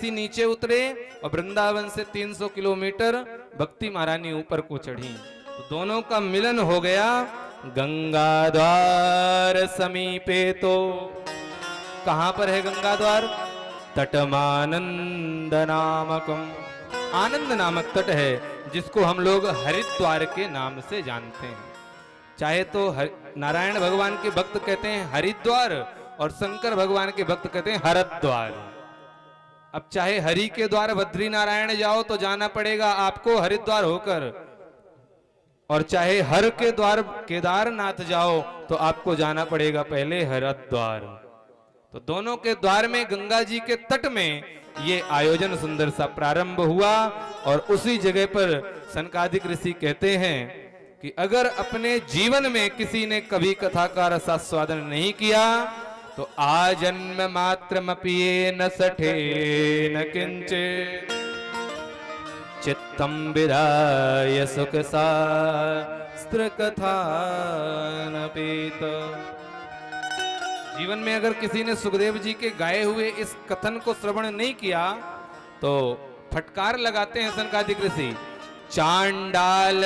ऋषि नीचे उतरे और वृंदावन से 300 किलोमीटर भक्ति महारानी ऊपर को चढ़ी। तो दोनों का मिलन हो गया गंगा द्वार समीपे। तो कहां पर है गंगा द्वार? तटमानंद नामकम, आनंद नामक तट है जिसको हम लोग हरिद्वार के नाम से जानते हैं। चाहे तो नारायण भगवान के भक्त कहते हैं हरिद्वार और शंकर भगवान के भक्त कहते हैं हरद्वार। अब चाहे हरि के द्वार बद्री नारायण जाओ तो जाना पड़ेगा आपको हरिद्वार होकर, और चाहे हर के द्वार केदारनाथ जाओ तो आपको जाना पड़ेगा पहले हरिद्वार। तो दोनों के द्वार में गंगा जी के तट में ये आयोजन सुंदर सा प्रारंभ हुआ। और उसी जगह पर सनकादिक ऋषि कहते हैं कि अगर अपने जीवन में किसी ने कभी कथा का रसास्वादन नहीं किया तो आजन्म मात्रमपि न सठे न किंचित् चित्तम विधाय सुख शास्त्र कथा न पीत। जीवन में अगर किसी ने सुखदेव जी के गाए हुए इस कथन को श्रवण नहीं किया तो फटकार लगाते हैं सनकादिक ऋषि, चांडाल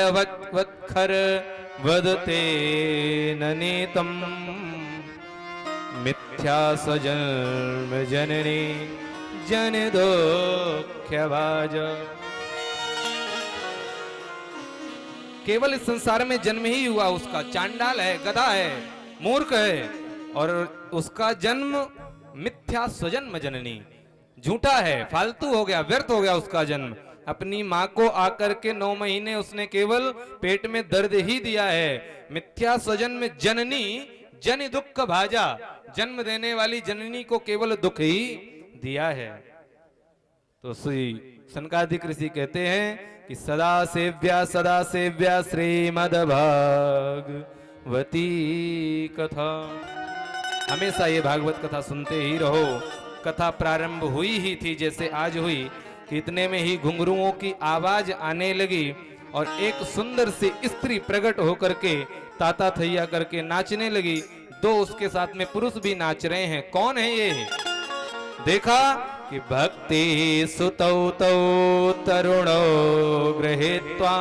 वत्खर वदते ननीतम मिथ्या स्वजन्म जननी जन दोख्यभाज। केवल इस संसार में जन्म ही हुआ उसका, चांडाल है, गधा है, मूर्ख है, और उसका जन्म मिथ्या स्वजन्म जननी, झूठा है, फालतू हो गया, व्यर्थ हो गया उसका जन्म। अपनी माँ को आकर के 9 महीने उसने केवल पेट में दर्द ही दिया है। मिथ्या स्वजन्म जननी जन दुख भाजा, जन्म देने वाली जननी को केवल दुख ही दिया है। तो श्री सनकादिक ऋषि कहते हैं कि सदा सेव्या श्रीमद् भागवती कथा। हमेशा ये भागवत कथा सुनते ही रहो। कथा प्रारंभ हुई ही थी जैसे आज हुई कि इतने में ही घुंघरुओं की आवाज आने लगी और एक सुंदर सी स्त्री प्रकट होकर के ताता थैया करके नाचने लगी। 2 उसके साथ में पुरुष भी नाच रहे हैं। कौन है ये? देखा कि भक्ति सुतौ तौ तरुणो गृहीत्वा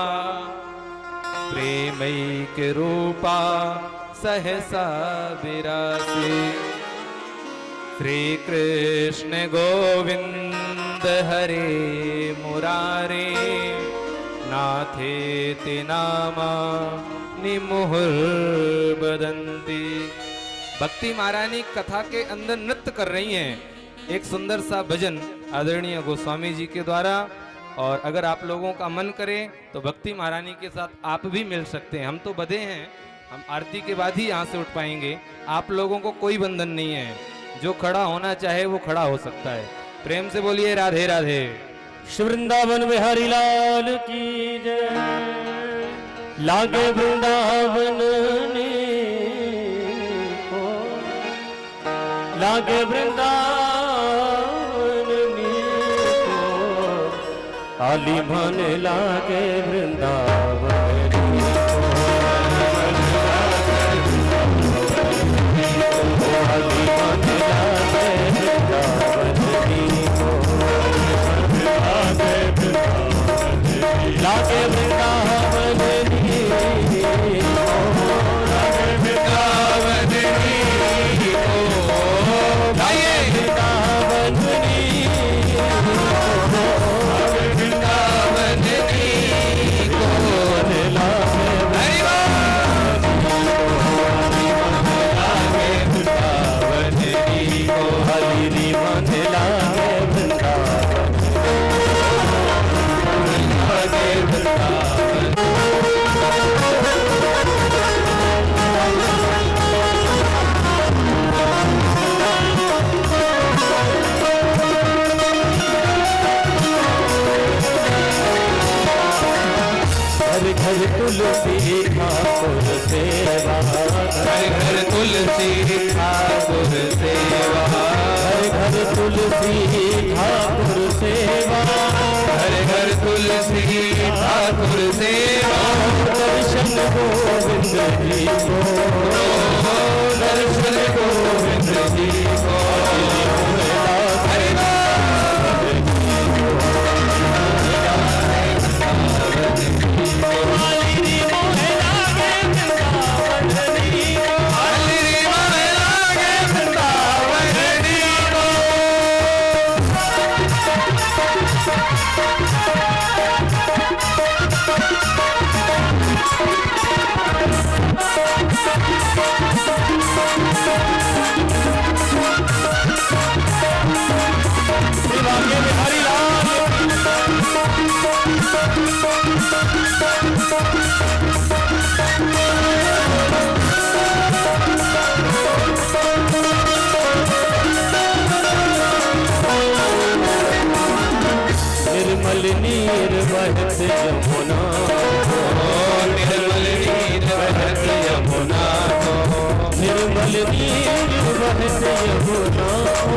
प्रेमैक रूपा सहसा विरासे। श्री कृष्ण गोविंद हरे मुरारे नाथेति नामा निमुहुर्वदन्ति। भक्ति महारानी कथा के अंदर नृत्य कर रही हैं। एक सुंदर सा भजन आदरणीय गोस्वामी जी के द्वारा। और अगर आप लोगों का मन करे तो भक्ति महारानी के साथ आप भी मिल सकते हैं। हम तो बधे हैं, हम आरती के बाद ही यहाँ से उठ पाएंगे। आप लोगों को कोई बंधन नहीं है, जो खड़ा होना चाहे वो खड़ा हो सकता है। प्रेम से बोलिए राधे राधे। श्री वृंदावन बिहारी लाल की जय। लागे वृंदावन ने को, लागे वृंदावन ने को, आली मन लागे वृंदावन लागे वृंदावन तुलसी ठाकुर सेवा, घर घर तुलसी ठाकुर सेवा, घर घर तुलसी ठाकुर सेवा, घर घर तुलसी ठाकुर सेवा। दर्शन गोविंद जी को, दर्शन गोविंद जी को। हरे निर्मल नीर बहत यमुना को, निर्मल नीर बहत यमुना को, निर्मल नीर बहत यमुना को,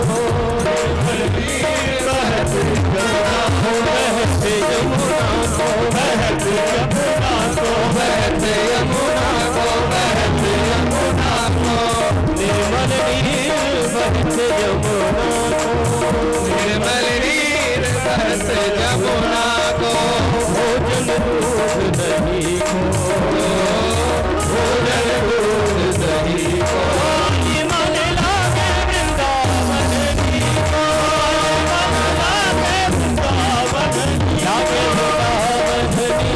निर्मल नीर बहत यमुना को, बहत यमुना को, बहत यमुना को, बहत यमुना को, बहत यमुना को, निर्मल नीर बहत यमुना को, निर्मल नीर बहत यमुना को, भोजन दूध दही को, भोजन दूध दही को, मन लागे वृंदावन नी को, मन लागे वृंदावन नी, लागे वृंदावन नी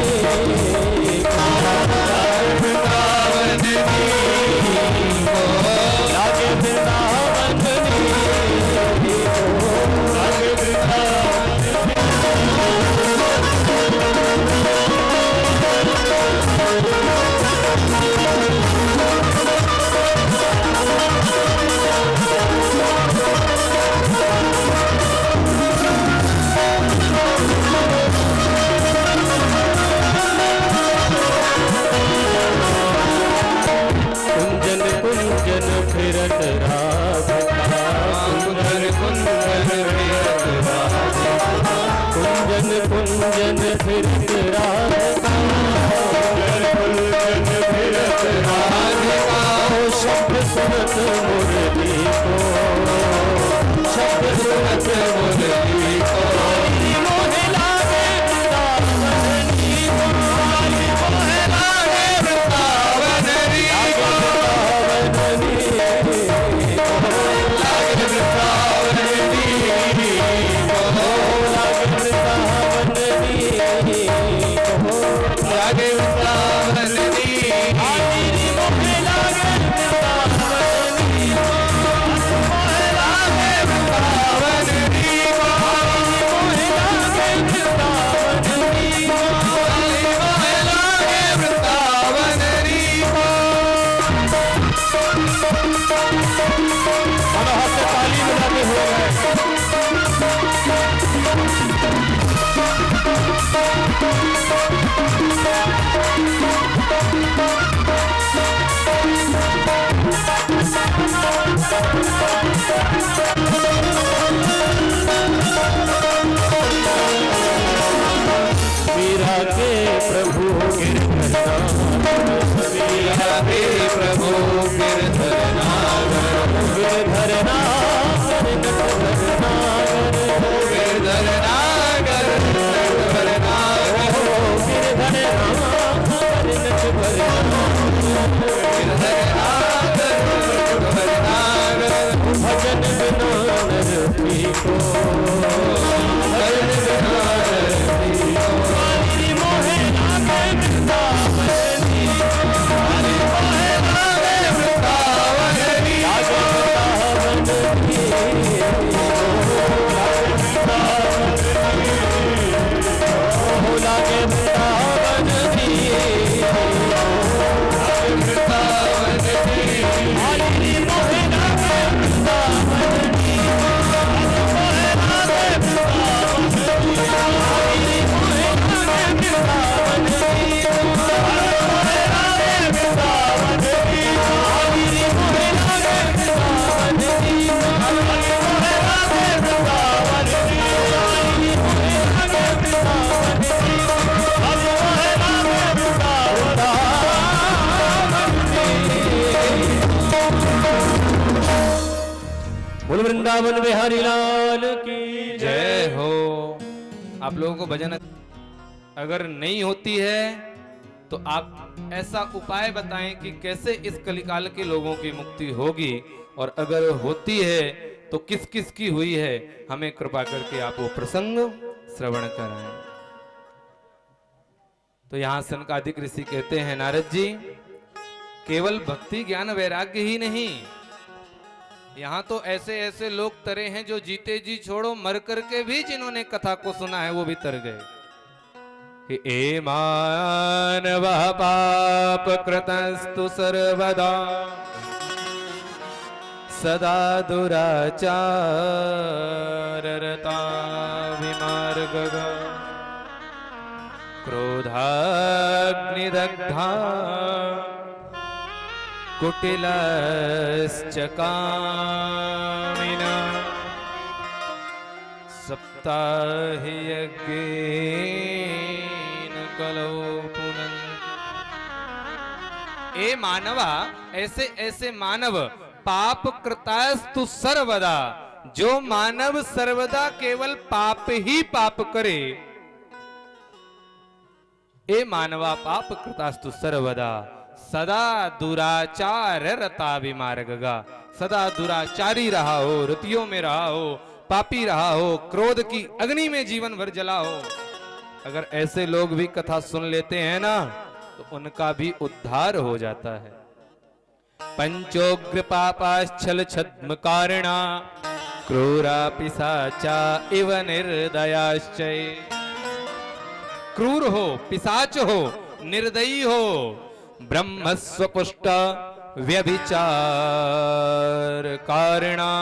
को, वृंदावन नी को, लागे वृंदावन नी को, लागे वृंदावन कुंजन कुंजन फिरत राधिका, कुंजन कुंजन फिरत राधिका, कुंजन कुंजन फिरत राधिका, कुंजन फिरत राधिका, शब्द सुनत मुरली को, शब्द सुनत मुरली को, मोहे लागे वृंदावन नी को, मोहे लागे वृंदावन नी को, वृंदावन नी को, लागे वृंदावन नी को, लागे वृंदावन नी को, लागे वृंदावन नी, आदि मोहे लागे वृंदावन नी को, मोहे लागे वृंदावन नी को, मोहे लागे वृंदावन नी को, मोहे लागे वृंदावन नी को। दोनों हाथ से ताली बजाते हुए मीरा के प्रभु गिरधरनाथ, मीरा के प्रभु गिरधरनागर, गिरधरनाथ नटवरनागर, गिरधरनागर नटवरनागर, गिरधरनाथ नटवरनागर, गिरधरनागर नटवरनागर, भजन बिना नर को, भजन बिना रति को, मोहे लागे वृंदावन नी को, मोहे लागे वृंदावन नी, लागे वृंदावन नी को, लागे वृंदावन नी को, लागे वृंदावन नी को, हरि मोहे लागे वृंदावन नी को, मोहे लागे वृंदावन नी को, हरि मोहे लागे वृंदावन नी को, मोहे लागे वृंदावन नी को, हरि मोहे लागे वृंदावन नी को, मोहे लागे वृंदावन नी को, हरि मोहे लागे वृंदावन नी को, हरि मोहे लागे वृंदावन नी। बोल वृंदावन बिहारी लाल की जय हो। आप लोगों को भजन अगर नहीं होती है तो आप ऐसा उपाय बताएं कि कैसे इस कलिकाल के लोगों की मुक्ति होगी, और अगर होती है तो किस किस की हुई है, हमें कृपा करके आप वो प्रसंग श्रवण कराएं। तो यहां सनकादिक ऋषि कहते हैं, नारद जी केवल भक्ति ज्ञान वैराग्य ही नहीं, यहाँ तो ऐसे ऐसे लोग तरे हैं जो जीते जी छोड़ो मर करके भी जिन्होंने कथा को सुना है वो भी तर गए कि ए मानव पाप कृतस्तु सर्वदा सदा दुराचार रता विमार्गगा। क्रोधाग्निदग्धा कुटिलश्च कामिना सप्ताहि यज्ञेन कलौ पुनन्ति। ए मानवा, ऐसे ऐसे मानव पाप कृतास्तु सर्वदा, जो मानव सर्वदा केवल पाप ही पाप करे। ए मानवा पाप कृतास्तु सर्वदा सदा दुराचार रता विमार्गगा, सदा दुराचारी रहा हो, रतियों में रहा हो, पापी रहा हो, क्रोध की अग्नि में जीवन भर जला हो। अगर ऐसे लोग भी कथा सुन लेते हैं ना, तो उनका भी उद्धार हो जाता है। पंचोग्र पापाश्चल छद्म कारिणा क्रूरा पिशाचा इव निर्दयाश्चय। क्रूर हो, पिशाच हो, निर्दयी हो, ब्रह्मस्वपुष्ट व्यभिचार कारिणा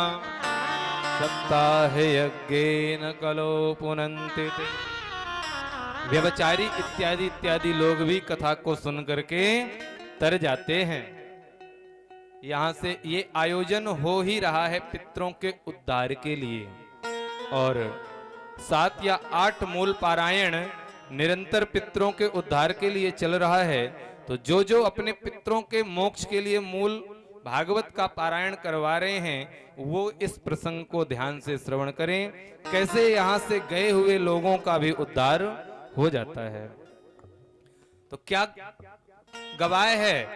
सप्ताह यज्ञेन कलो पुनन्ति। व्यभिचारी इत्यादि इत्यादि लोग भी कथा को सुन करके तर जाते हैं। यहां से ये आयोजन हो ही रहा है पितरों के उद्धार के लिए, और 7 या 8 मूल पारायण निरंतर पितरों के उद्धार के लिए चल रहा है। तो जो जो अपने पितरों के मोक्ष के लिए मूल भागवत का पारायण करवा रहे हैं, वो इस प्रसंग को ध्यान से श्रवण करें, कैसे यहां से गए हुए लोगों का भी उद्धार हो जाता है। तो क्या गवाह है,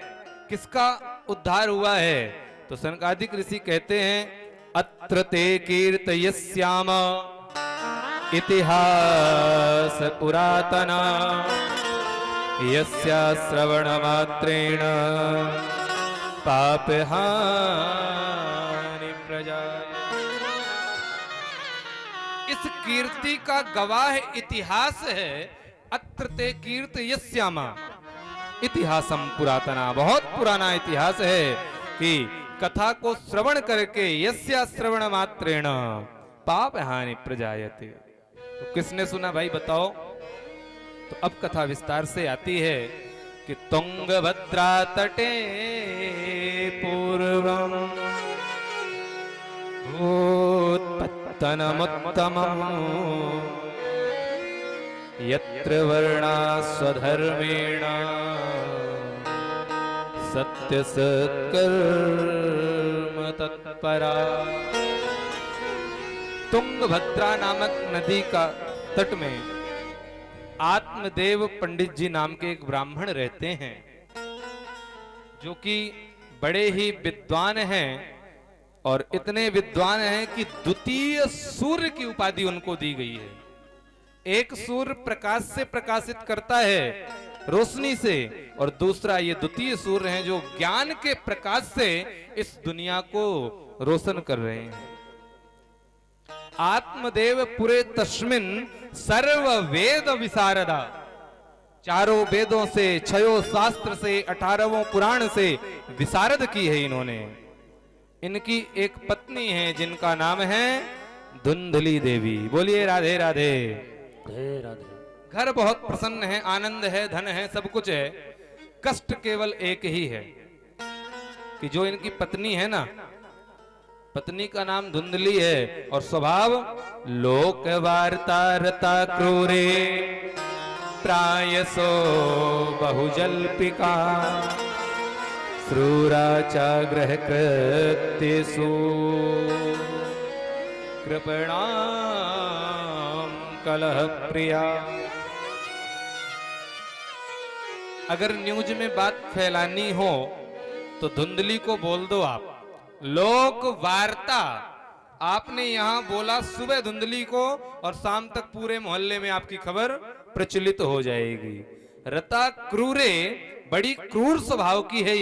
किसका उद्धार हुआ है? तो सनकादिक ऋषि कहते हैं, अत्र ते कीर्तयस्याम इतिहास पुरातना यस्या श्रवण मात्रेण पापहानि प्रजाय। इस कीर्ति का गवाह इतिहास है। अत्र ते कीर्तयस्याम, इतिहासम पुरातना, बहुत पुराना इतिहास है कि कथा को श्रवण करके यस्या श्रवण मात्रेण पाप हानि प्रजायते। तो किसने सुना भाई बताओ? तो अब कथा विस्तार से आती है कि तुंगभद्रा तटे पूर्वम उत्पत्तनमुत्तमम् यत्र वर्णा स्वधर्मेण सत्य सत्कर्म तत्परा। तुंगभद्रा नामक नदी का तट में आत्मदेव पंडित जी नाम के एक ब्राह्मण रहते हैं, जो कि बड़े ही विद्वान हैं, और इतने विद्वान हैं कि द्वितीय सूर्य की उपाधि उनको दी गई है। एक सूर्य प्रकाश से प्रकाशित करता है, रोशनी से, और दूसरा ये द्वितीय सूर्य हैं जो ज्ञान के प्रकाश से इस दुनिया को रोशन कर रहे हैं। आत्मदेव पुरे तस्मिन सर्व वेद विशारदा, चारों वेदों से, 6 शास्त्र से, 18 पुराण से विशारद की है इन्होंने। इनकी एक पत्नी है जिनका नाम है धुंधली देवी। बोलिए राधे राधे। राधे राधे। घर बहुत प्रसन्न है, आनंद है, धन है, सब कुछ है। कष्ट केवल एक ही है कि जो इनकी पत्नी है ना, पत्नी का नाम धुंधली है और स्वभाव लोक वार्ता रता क्रूरे प्रायसो बहुजल्पिका श्रूराचा ग्रह कृत्यसु कृपणाम कलह प्रिया। अगर न्यूज में बात फैलानी हो तो धुंधली को बोल दो आप। लोक वार्ता आपने यहां बोला सुबह धुंधली को, और शाम तक पूरे मोहल्ले में आपकी खबर प्रचलित हो जाएगी। रता क्रूरे, बड़ी क्रूर स्वभाव की है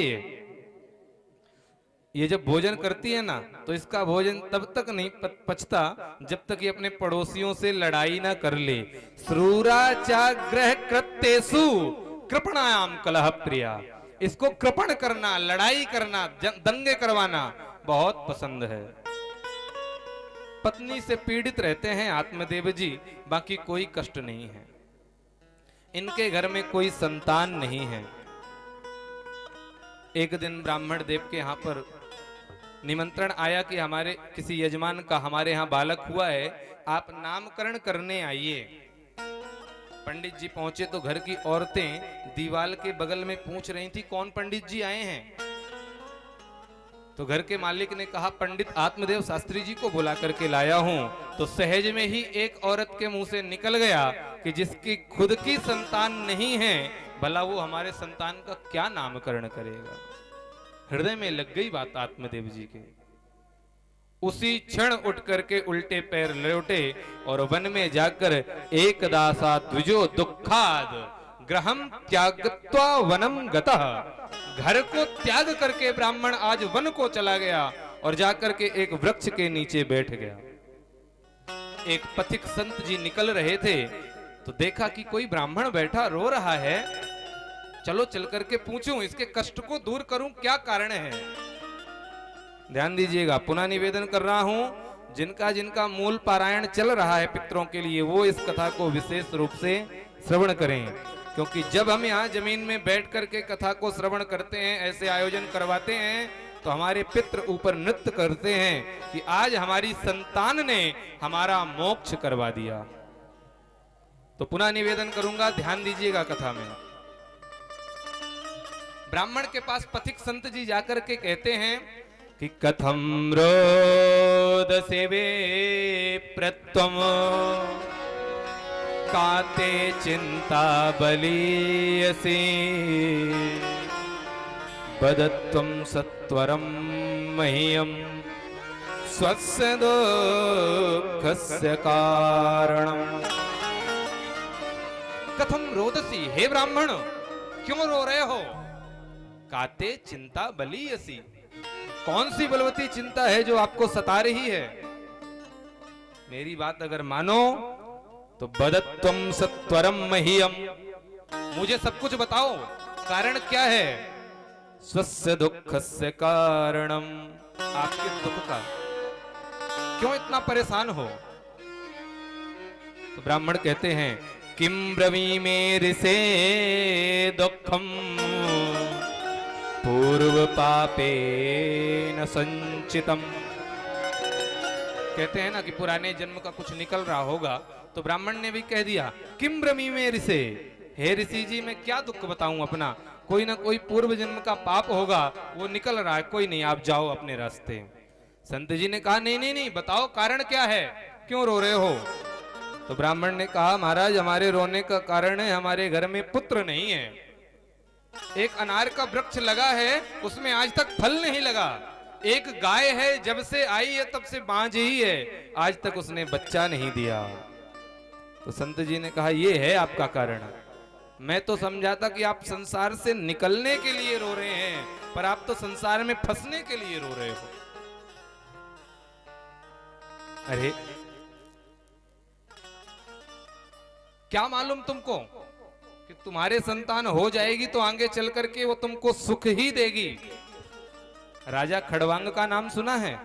ये जब भोजन करती है ना, तो इसका भोजन तब तक नहीं पचता जब तक ये अपने पड़ोसियों से लड़ाई ना कर ले। श्रूराचा ग्रह कृत्यसु कृपणायाम कलह प्रिया। इसको कृपण करना, लड़ाई करना, दंगे करवाना बहुत पसंद है। पत्नी से पीड़ित रहते हैं आत्मदेव जी, बाकी कोई कष्ट नहीं है। इनके घर में कोई संतान नहीं है। एक दिन ब्राह्मण देव के यहाँ पर निमंत्रण आया कि हमारे किसी यजमान का हमारे यहाँ बालक हुआ है, आप नामकरण करने आइए। पंडित जी पहुंचे तो घर की औरतें दीवाल के बगल में पूछ रही थी कौन पंडित जी आए हैं। तो घर के मालिक ने कहा पंडित आत्मदेव शास्त्री जी को बुला करके लाया हूं। तो सहज में ही एक औरत के मुंह से निकल गया कि जिसकी खुद की संतान नहीं है, भला वो हमारे संतान का क्या नामकरण करेगा। हृदय में लग गई बात आत्मदेव जी के। उसी क्षण उठ करके उल्टे पैर लौटे और वन में जाकर एकदासा द्विजो दुखाद ग्रहम त्यागत्वा वनम गतः, घर को त्याग करके ब्राह्मण आज वन को चला गया और जाकर के एक वृक्ष के नीचे बैठ गया। एक पथिक संत जी निकल रहे थे तो देखा कि कोई ब्राह्मण बैठा रो रहा है, चलो चल करके पूछूं इसके कष्ट को दूर करूं, क्या कारण है। ध्यान दीजिएगा, पुनः निवेदन कर रहा हूं, जिनका जिनका मूल पारायण चल रहा है पितरों के लिए, वो इस कथा को विशेष रूप से श्रवण करें, क्योंकि जब हम यहाँ जमीन में बैठ करके कथा को श्रवण करते हैं, ऐसे आयोजन करवाते हैं, तो हमारे पितृ ऊपर नृत्य करते हैं कि आज हमारी संतान ने हमारा मोक्ष करवा दिया। तो पुनः निवेदन करूंगा, ध्यान दीजिएगा कथा में। ब्राह्मण के पास पथिक संत जी जाकर के कहते हैं कि कथम रोदसे वे प्रत्वम काते चिंता बलीयसी बदत्वं सत्वरं मह्यं स्वस्य दुःखस्य कारणम्। कथम रोदसी, हे ब्राह्मण क्यों रो रहे हो। काते चिंता बलीयसी, कौन सी बलवती चिंता है जो आपको सता रही है। मेरी बात अगर मानो तो बदत्वम सत्वरम मह्यम, मुझे सब कुछ बताओ, कारण क्या है। स्वस्य दुःखस्य कारणम, आपके दुख का क्यों इतना परेशान हो। तो ब्राह्मण कहते हैं किम ब्रवीमे ऋषे दुःखम पूर्व पापे न संचितम। कहते हैं ना कि पुराने जन्म का कुछ निकल रहा होगा, तो ब्राह्मण ने भी कह दिया किम ब्रमी में ऋषे, हे ऋषि जी मैं क्या दुख बताऊं अपना, कोई ना कोई पूर्व जन्म का पाप होगा वो निकल रहा है, कोई नहीं आप जाओ अपने रास्ते। संत जी ने कहा नहीं नहीं नहीं, बताओ कारण क्या है, क्यों रो रहे हो। तो ब्राह्मण ने कहा महाराज हमारे रोने का कारण है हमारे घर में पुत्र नहीं है। एक अनार का वृक्ष लगा है उसमें आज तक फल नहीं लगा। एक गाय है जब से आई है तब से बांझ ही है, आज तक उसने बच्चा नहीं दिया। तो संत जी ने कहा ये है आपका कारण। मैं तो समझा था कि आप संसार से निकलने के लिए रो रहे हैं, पर आप तो संसार में फंसने के लिए रो रहे हो। अरे क्या मालूम तुमको कि तुम्हारे संतान हो जाएगी तो आगे चल करके वो तुमको सुख ही देगी। राजा खड़वांग का नाम सुना है।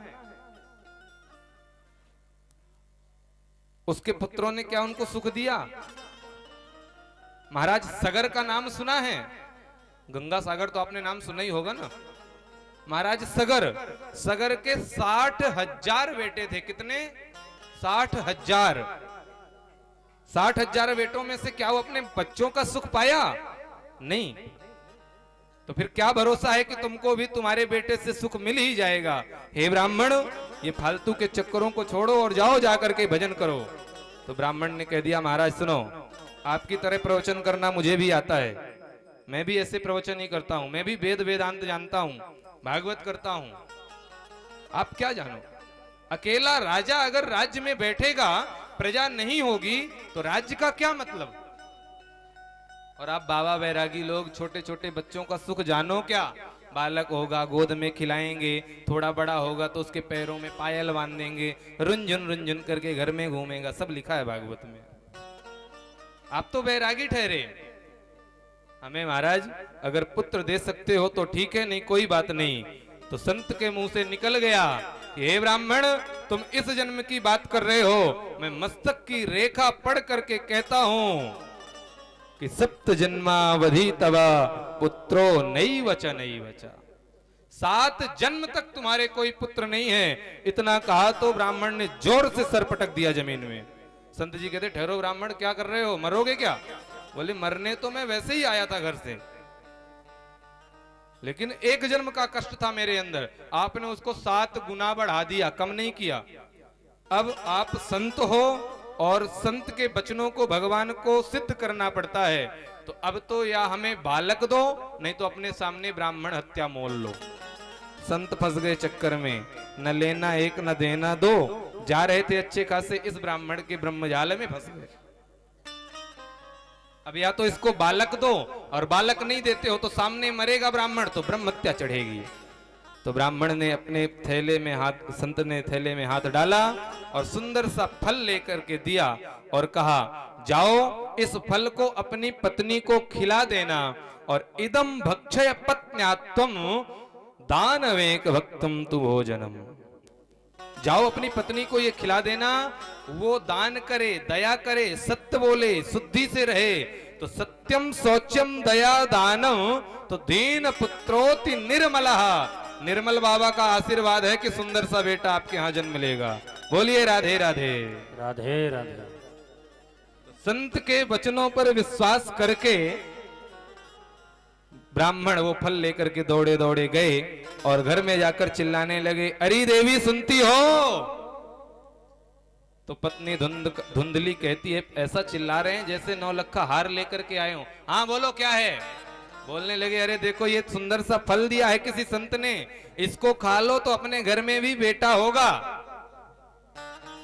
उसके पुत्रों ने क्या उनको सुख दिया। महाराज सगर का नाम सुना है। गंगा सागर तो आपने नाम सुना ही होगा ना। महाराज सगर के 60,000 बेटे थे। कितने? 60,000। 60,000 बेटों में से क्या वो अपने बच्चों का सुख पाया? नहीं। तो फिर क्या भरोसा है कि तुमको भी तुम्हारे बेटे से सुख मिल ही जाएगा। हे ब्राह्मण, ये फालतू के चक्करों को छोड़ो और जाओ जाकर के भजन करो। तो ब्राह्मण ने कह दिया महाराज सुनो, आपकी तरह प्रवचन करना मुझे भी आता है, मैं भी ऐसे प्रवचन ही करता हूं, मैं भी वेद वेदांत जानता हूं, भागवत करता हूं। आप क्या जानो। अकेला राजा अगर राज्य में बैठेगा, प्रजा नहीं होगी, तो राज्य का क्या मतलब। और आप बाबा बैरागी लोग छोटे छोटे बच्चों का सुख जानो क्या। बालक होगा गोद में खिलाएंगे, थोड़ा बड़ा होगा तो उसके पैरों में पायल बांध देंगे, रुंझुन करके घर में घूमेगा, सब लिखा है भागवत में। आप तो बैरागी ठहरे। हमें महाराज अगर पुत्र दे सकते हो तो ठीक है, नहीं कोई बात नहीं। तो संत के मुंह से निकल गया, हे ब्राह्मण तुम इस जन्म की बात कर रहे हो, मैं मस्तक की रेखा पढ़ करके कहता हूं कि सप्त जन्मावधि तवा पुत्रो नैव च नैव च, 7 जन्म तक तुम्हारे कोई पुत्र नहीं है। इतना कहा तो ब्राह्मण ने जोर से सर पटक दिया जमीन में। संत जी कहते ठहरो ब्राह्मण, क्या कर रहे हो, मरोगे क्या? बोले मरने तो मैं वैसे ही आया था घर से, लेकिन 1 जन्म का कष्ट था मेरे अंदर, आपने उसको 7 गुना बढ़ा दिया, कम नहीं किया। अब आप संत हो और संत के वचनों को भगवान को सिद्ध करना पड़ता है, तो अब तो या हमें बालक दो, नहीं तो अपने सामने ब्राह्मण हत्या मोल लो। संत फंस गए चक्कर में, न लेना एक न देना दो, जा रहे थे अच्छे खासे, इस ब्राह्मण के ब्रह्मजाल में फंस गए। अब या तो इसको बालक दो, और बालक नहीं देते हो तो सामने मरेगा ब्राह्मण, तो ब्रह्म हत्या चढ़ेगी। तो ब्राह्मण ने अपने थैले में हाथ, संत ने थैले में हाथ डाला और सुंदर सा फल लेकर के दिया और कहा जाओ इस फल को अपनी पत्नी को खिला देना, और इदम भक्षय पत्न्यात्वम दानवेक भक्तम तु भोजनम। जाओ अपनी पत्नी को ये खिला देना, वो दान करे, दया करे, सत्य बोले, शुद्धि से रहे। तो सत्यम शौचम दया दानम तो दीन पुत्रोति निर्मलः। निर्मल बाबा का आशीर्वाद है कि सुंदर सा बेटा आपके यहाँ जन्म लेगा। बोलिए राधे राधे राधे राधे। संत के वचनों पर विश्वास करके ब्राह्मण वो फल लेकर के दौड़े दौड़े गए और घर में जाकर चिल्लाने लगे, अरे देवी सुनती हो? तो पत्नी धुंधली कहती है, ऐसा चिल्ला रहे हैं जैसे 9 लखा हार लेकर के आए हो। हाँ बोलो क्या है? बोलने लगे, अरे देखो ये सुंदर सा फल दिया है किसी संत ने, इसको खा लो तो अपने घर में भी बेटा होगा।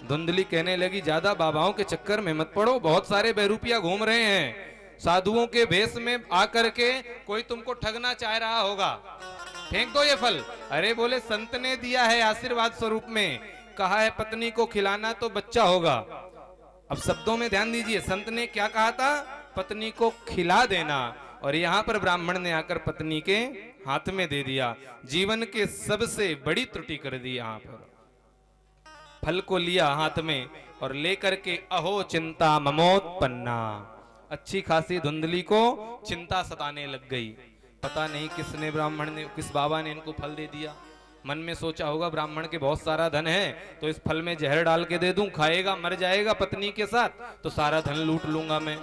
धुंधली कहने लगी, ज्यादा बाबाओं के चक्कर में मत पड़ो, बहुत सारे बहरूपिया घूम रहे हैं, साधुओं के भेष में आकर के कोई तुमको ठगना चाह रहा होगा, फेंक दो ये फल। अरे बोले संत ने दिया है आशीर्वाद स्वरूप में, कहा है पत्नी को खिलाना तो बच्चा होगा। अब शब्दों में ध्यान दीजिए, संत ने क्या कहा था? पत्नी को खिला देना, और यहाँ पर ब्राह्मण ने आकर पत्नी के हाथ में दे दिया। जीवन के सबसे बड़ी त्रुटि कर दी। यहाँ पर फल को लिया हाथ में और लेकर के अहो चिंता ममोत्पन्ना, अच्छी खासी धुंधली को चिंता सताने लग गई। पता नहीं किसने, ब्राह्मण ने, किस बाबा ने इनको फल दे दिया। मन में सोचा होगा ब्राह्मण के बहुत सारा धन है, तो इस फल में जहर डाल के दे दूं, खाएगा मर जाएगा पत्नी के साथ, तो सारा धन लूट लूंगा मैं।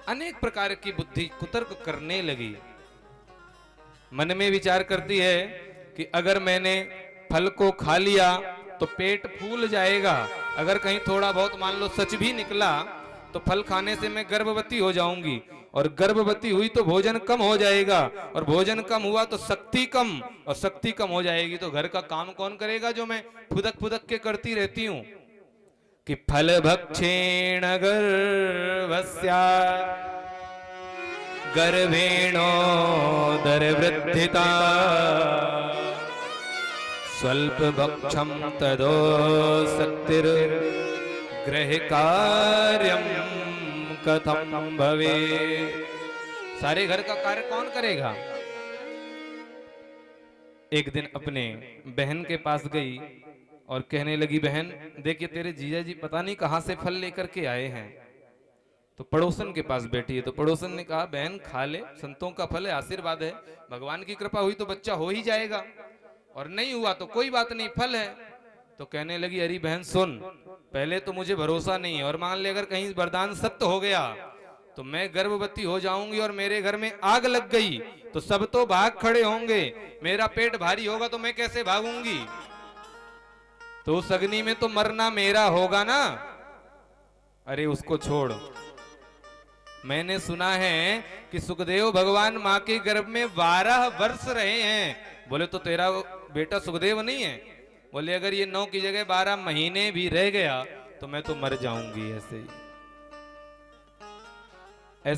अनेक प्रकार की बुद्धि कुतर्क करने लगी। मन में विचार करती है कि अगर मैंने फल को खा लिया तो पेट फूल जाएगा, अगर कहीं थोड़ा बहुत मान लो सच भी निकला तो फल खाने से मैं गर्भवती हो जाऊंगी, और गर्भवती हुई तो भोजन कम हो जाएगा, और भोजन कम हुआ तो शक्ति कम, और शक्ति कम हो जाएगी तो घर का काम कौन करेगा जो मैं फुदक फुदक के करती रहती हूं। कि फल भक्षेण गर्भस्या गर्भेणो दरवृद्धिता स्वल्प भक्षम तदो शक्तिर गृह कार्यम कथम भवे। सारे घर का कार्य कौन करेगा? एक दिन अपने बहन के पास गई और कहने लगी, बहन देखिए तेरे जीजा जी पता नहीं कहां से फल लेकर के आए हैं। तो पड़ोसन के पास बैठी है, तो पड़ोसन ने कहा, बहन खा ले, संतों का फल है, आशीर्वाद है, भगवान की कृपा हुई तो बच्चा हो ही जाएगा, और नहीं हुआ तो कोई बात नहीं, फल है। तो कहने लगी, अरे बहन सुन, पहले तो मुझे भरोसा नहीं है, और मान ले अगर कहीं वरदान सत्य हो गया तो मैं गर्भवती हो जाऊंगी और मेरे घर में आग लग गई तो सब तो भाग खड़े होंगे, मेरा पेट भारी होगा तो मैं कैसे भागूंगी? तो उस अग्नि में तो मरना मेरा होगा ना। अरे उसको छोड़, मैंने सुना है कि सुखदेव भगवान माँ के गर्भ में 12 वर्ष रहे हैं। बोले तो तेरा बेटा सुखदेव नहीं है? बोले अगर ये 9 की जगह 12 महीने भी रह गया तो मैं तो मर जाऊंगी। ऐसे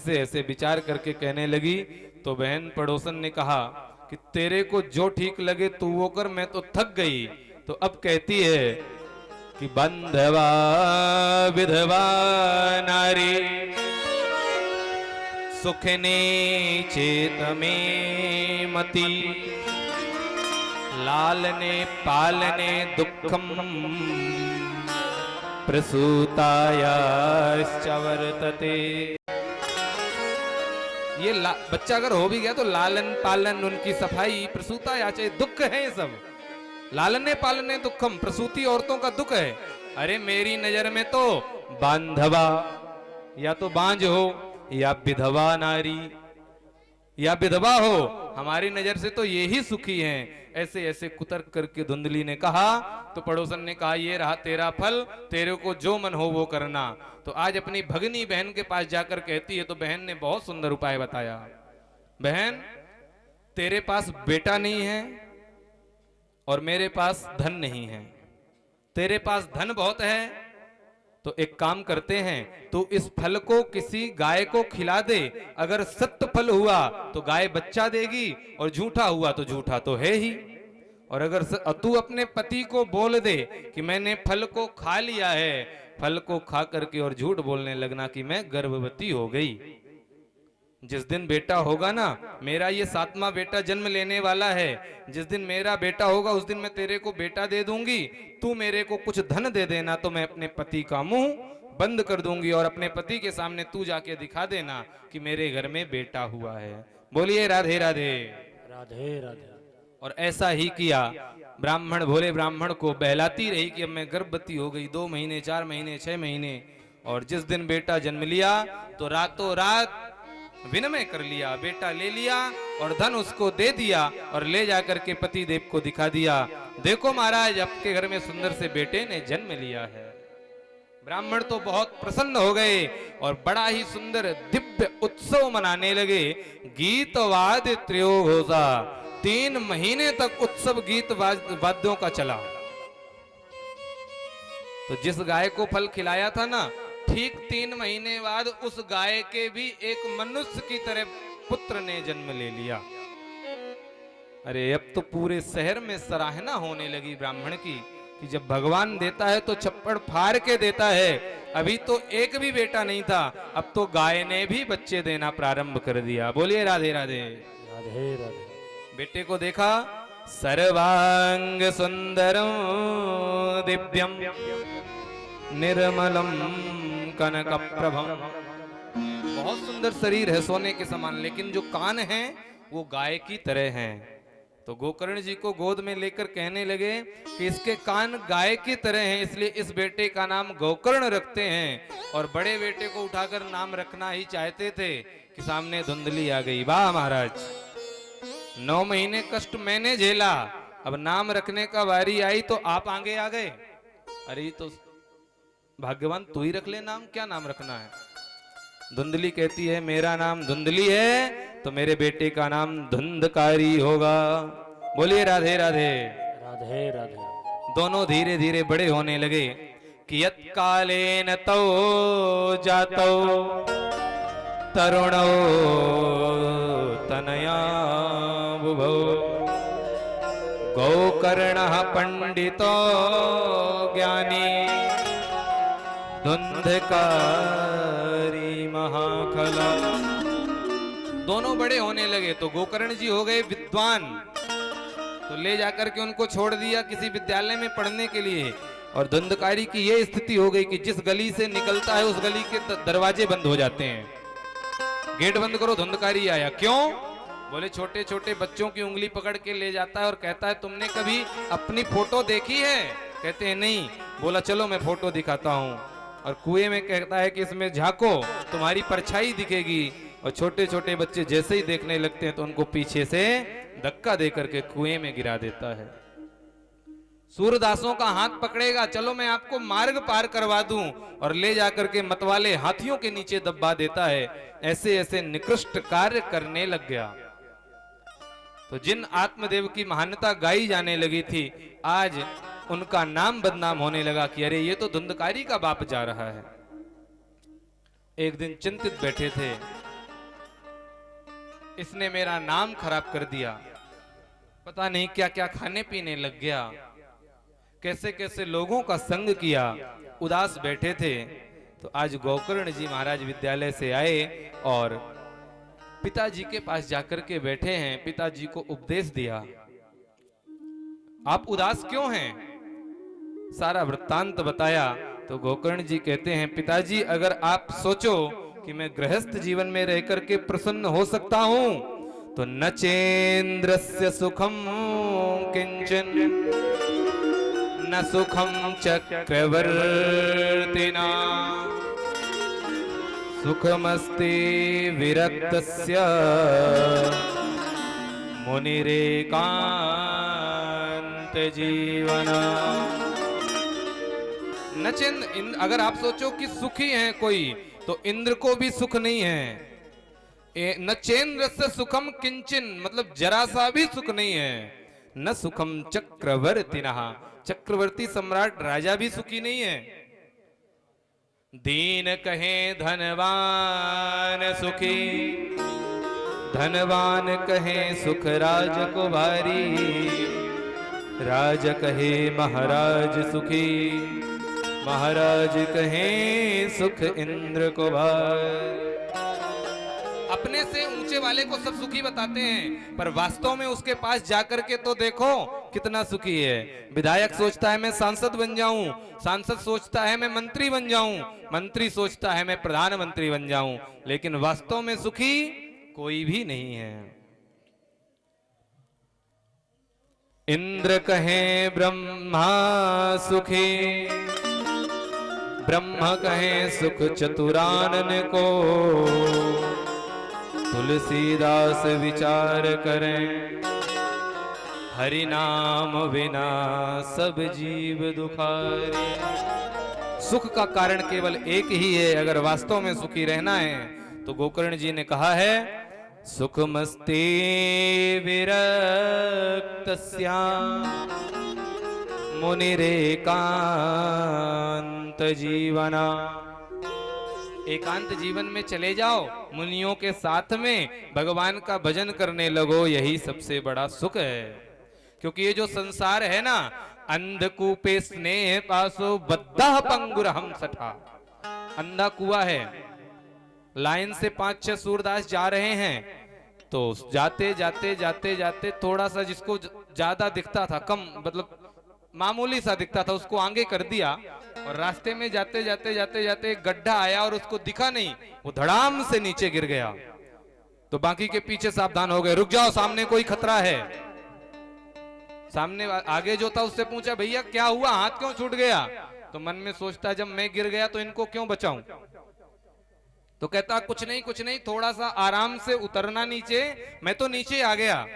ही ऐसे विचार करके कहने लगी। तो बहन पड़ोसन ने कहा कि तेरे को जो ठीक लगे तू वो कर, मैं तो थक गई। तो अब कहती है कि बंधवा विधवा नारी सुखने चेत में मती लालने पालने दुखम प्रसूतायाश्च वर्तते। ये बच्चा अगर हो भी गया तो लालन पालन, उनकी सफाई, प्रसूता याचे, दुख है ये सब। लालने पालने दुखम, प्रसूति औरतों का दुख है। अरे मेरी नजर में तो बांधवा, या तो बांझ हो या विधवा नारी या विधवा हो, हमारी नजर से तो ये ही सुखी हैं। ऐसे ऐसे कुतर्क करके धुंधली ने कहा तो पड़ोसन ने कहा ये रहा तेरा फल, तेरे को जो मन हो वो करना। तो आज अपनी भगनी बहन के पास जाकर कहती है, तो बहन ने बहुत सुंदर उपाय बताया। बहन, तेरे पास बेटा नहीं है और मेरे पास धन नहीं है। तेरे पास धन बहुत है तो एक काम करते हैं, तू इस फल को किसी गाय को खिला दे। अगर सत्य फल हुआ तो गाय बच्चा देगी और झूठा हुआ तो झूठा तो है ही। और अगर तू अपने पति को बोल दे कि मैंने फल को खा लिया है, फल को खा करके और झूठ बोलने लगना कि मैं गर्भवती हो गई। जिस दिन बेटा होगा ना, मेरा ये 7वां बेटा जन्म लेने वाला है, जिस दिन मेरा बेटा होगा उस दिन मैं तेरे को बेटा दे दूंगी। तू मेरे को कुछ धन दे देना तो मैं अपने पति का मुंह बंद कर दूंगी और अपने पति के सामने तू जाके दिखा देना कि मेरे घर में बेटा हुआ है। बोलिए राधे राधे। राधे राधे। और ऐसा ही किया। ब्राह्मण, भोले ब्राह्मण को बहलाती रही कि अब मैं गर्भवती हो गई, 2 महीने, 4 महीने, 6 महीने। और जिस दिन बेटा जन्म लिया तो रातों रात विनिमय कर लिया, बेटा ले लिया और धन उसको दे दिया और ले जाकर के पति देव को दिखा दिया, देखो महाराज आपके घर में सुंदर से बेटे ने जन्म लिया है। ब्राह्मण तो बहुत प्रसन्न हो गए और बड़ा ही सुंदर दिव्य उत्सव मनाने लगे। गीत वाद्य त्रयो घोषा, 3 महीने तक उत्सव गीत वाद्यों का चला। तो जिस गाय को फल खिलाया था ना, ठीक 3 महीने बाद उस गाय के भी एक मनुष्य की तरह पुत्र ने जन्म ले लिया। अरे अब तो पूरे शहर में सराहना होने लगी ब्राह्मण की कि जब भगवान देता है तो छप्पड़ फाड़ के देता है। अभी तो एक भी बेटा नहीं था, अब तो गाय ने भी बच्चे देना प्रारंभ कर दिया। बोलिए राधे राधे। राधे राधे। बेटे को देखा, सर्वांग सुंदरम दिव्यम निर्मलम कनक प्रभम। बहुत सुंदर शरीर है सोने के समान, लेकिन जो कान हैं वो गाय की तरह हैं। तो गोकर्ण जी को गोद में लेकर कहने लगे कि इसके कान गाय की तरह हैं, इसलिए इस बेटे का नाम गोकर्ण रखते हैं। और बड़े बेटे को उठाकर नाम रखना ही चाहते थे कि सामने धुंधली आ गई। वाह महाराज, 9 महीने कष्ट मैंने झेला, अब नाम रखने का बारी आई तो आप आगे आ गए। अरे तो भाग्यवान तू ही रख ले नाम, क्या नाम रखना है। धुंधली कहती है मेरा नाम धुंधली है तो मेरे बेटे का नाम धुंधकारी होगा। बोलिए राधे राधे। राधे राधे। दोनों धीरे धीरे बड़े होने लगे कि यत् कालेन तौ जातौ तरुणौ तनया बुभौ गोकर्णः पंडितो ज्ञानी धुंधकारी महाखला। दोनों बड़े होने लगे तो गोकर्ण जी हो गए विद्वान, तो ले जाकर के उनको छोड़ दिया किसी विद्यालय में पढ़ने के लिए। और धुंधकारी की ये स्थिति हो गई कि जिस गली से निकलता है उस गली के दरवाजे बंद हो जाते हैं। गेट बंद करो, धुंधकारी आया। क्यों? बोले छोटे छोटे बच्चों की उंगली पकड़ के ले जाता है और कहता है तुमने कभी अपनी फोटो देखी है? कहते हैं नहीं। बोला चलो मैं फोटो दिखाता हूँ। और कुएं में कहता है कि इसमें झांको, तुम्हारी परछाई दिखेगी। और छोटे छोटे बच्चे जैसे ही देखने लगते हैं तो उनको पीछे से धक्का देकर के कुएं में गिरा देता है। सूरदासों का हाथ पकड़ेगा, चलो मैं आपको मार्ग पार करवा दूं, और ले जाकर के मतवाले हाथियों के नीचे दबा देता है। ऐसे ऐसे निकृष्ट कार्य करने लग गया। तो जिन आत्मदेव की महानता गाई जाने लगी थी, आज उनका नाम बदनाम होने लगा कि अरे ये तो धुंधकारी का बाप जा रहा है। एक दिन चिंतित बैठे थे, इसने मेरा नाम खराब कर दिया, पता नहीं क्या क्या खाने पीने लग गया, कैसे कैसे लोगों का संग किया। उदास बैठे थे तो आज गोकर्ण जी महाराज विद्यालय से आए और पिताजी के पास जाकर के बैठे हैं। पिताजी को उपदेश दिया। आप उदास क्यों हैं? सारा वृत्तांत बताया। तो गोकर्ण जी कहते हैं पिताजी अगर आप सोचो कि मैं गृहस्थ जीवन में रह करके प्रसन्न हो सकता हूं, तो न चेन्द्रस्य सुखम किंचन न सुखम चक्रवर्तिना सुखमस्ति विरक्तस्य मुनिरेकांत जीवना। नचेंद्र, अगर आप सोचो कि सुखी है कोई, तो इंद्र को भी सुख नहीं है। नचेंद्र से सुखम किंचन, मतलब जरा सा भी सुख नहीं है। न सुखम चक्रवर्ती, चक्रवर्ती सम्राट राजा भी सुखी नहीं है। दीन कहे धनवान सुखी, धनवान कहे सुख राज को भारी, राज कहे महाराज सुखी, महाराज कहे सुख इंद्र को भारी। अपने से ऊंचे वाले को सब सुखी बताते हैं, पर वास्तव में उसके पास जाकर के तो देखो कितना सुखी है। विधायक सोचता है मैं सांसद बन जाऊं, सांसद सोचता है मैं मंत्री बन जाऊं, मंत्री सोचता है मैं प्रधानमंत्री बन जाऊं, लेकिन वास्तव में सुखी कोई भी नहीं है। इंद्र कहे ब्रह्मा सुखी, ब्रह्म कहे सुख चतुरानन को, तुलसीदास विचार करें हरि नाम बिना सब जीव दुखारे। सुख का कारण केवल एक ही है, अगर वास्तव में सुखी रहना है तो गोकर्ण जी ने कहा है सुखमस्ते विरक्तस्या मुनिरेकांत जीवना। एकांत जीवन में चले जाओ, मुनियों के साथ में भगवान का भजन करने लगो, यही सबसे बड़ा सुख है। क्योंकि ये जो संसार है ना, अंधकूपे स्नेह पासो बद्धा पंगुरहम सठा, अंधा कुआ है। लाइन से 5-6 सूरदास जा रहे हैं, तो जाते जाते जाते जाते थोड़ा सा जिसको ज्यादा दिखता था, कम मतलब मामूली सा दिखता था, उसको आगे कर दिया, और रास्ते में जाते जाते जाते जाते एक गड्ढा आया और उसको दिखा नहीं, वो धड़ाम से नीचे गिर गया। तो बाकी के पीछे सावधान हो गए, रुक जाओ सामने कोई खतरा है। सामने आगे जो था उससे पूछा भैया क्या हुआ, हाथ क्यों छूट गया? तो मन में सोचता जब मैं गिर गया तो इनको क्यों बचाऊं। तो कहता कुछ नहीं थोड़ा सा आराम से उतरना नीचे, मैं तो नीचे आ गया।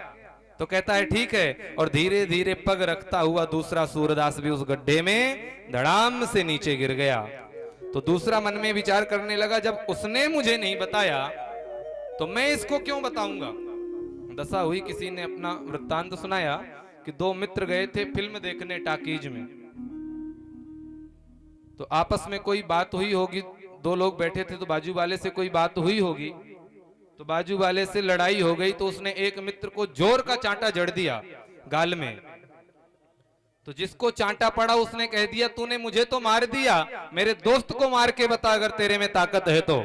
तो कहता है ठीक है, और धीरे धीरे पग रखता हुआ दूसरा सूरदास भी उस गड्ढे में धड़ाम से नीचे गिर गया। तो दूसरा मन में विचार करने लगा जब उसने मुझे नहीं बताया तो मैं इसको क्यों बताऊंगा। दशा हुई, किसी ने अपना वृत्तांत सुनाया कि 2 मित्र गए थे फिल्म देखने टाकीज में, तो आपस में कोई बात हुई होगी, 2 लोग बैठे थे तो बाजू वाले से कोई बात हुई होगी, तो बाजू वाले से लड़ाई हो गई, तो उसने एक मित्र को जोर का चांटा जड़ दिया गाल में। तो जिसको चांटा पड़ा उसने कह दिया तूने मुझे तो मार दिया, मेरे दोस्त को मार के बता अगर तेरे में ताकत है तो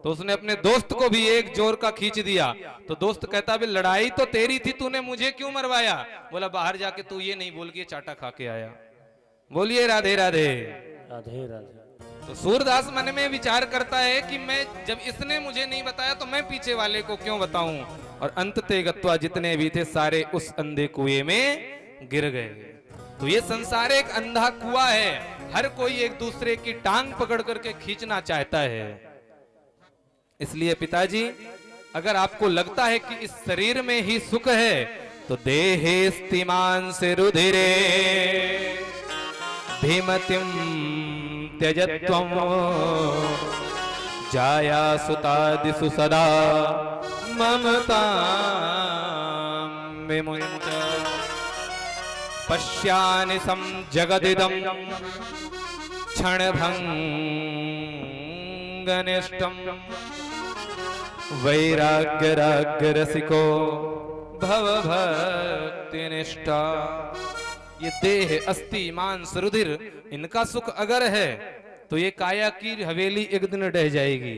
उसने अपने दोस्त को भी एक जोर का खींच दिया। तो दोस्त कहता भी लड़ाई तो तेरी थी, तूने मुझे क्यों मरवाया? बोला बाहर जाके तू ये नहीं बोल के चांटा खा के आया। बोलिए राधे राधे राधे राधे। तो सूरदास मन में विचार करता है कि मैं जब इसने मुझे नहीं बताया तो मैं पीछे वाले को क्यों बताऊं, और अंतते गत्वा जितने भी थे सारे उस अंधे कुएं में गिर गए। तो ये संसार एक अंधा कुआं है, हर कोई एक दूसरे की टांग पकड़ करके खींचना चाहता है। इसलिए पिताजी अगर आपको लगता है कि इस शरीर में ही सुख है तो देहे स्तिमान से रुधिरे भीमतिम त्यजत्वम जाया सुतादिषु सदा ममता विमुक्त पश्यानि सम जगदिदं क्षणभंगनिष्टं वैराग्य राग्य रसिको भवभक्तिनिष्ठा। ये देह अस्थि मांस रुधिर इनका सुख अगर है तो ये काया की हवेली एक दिन ढह जाएगी,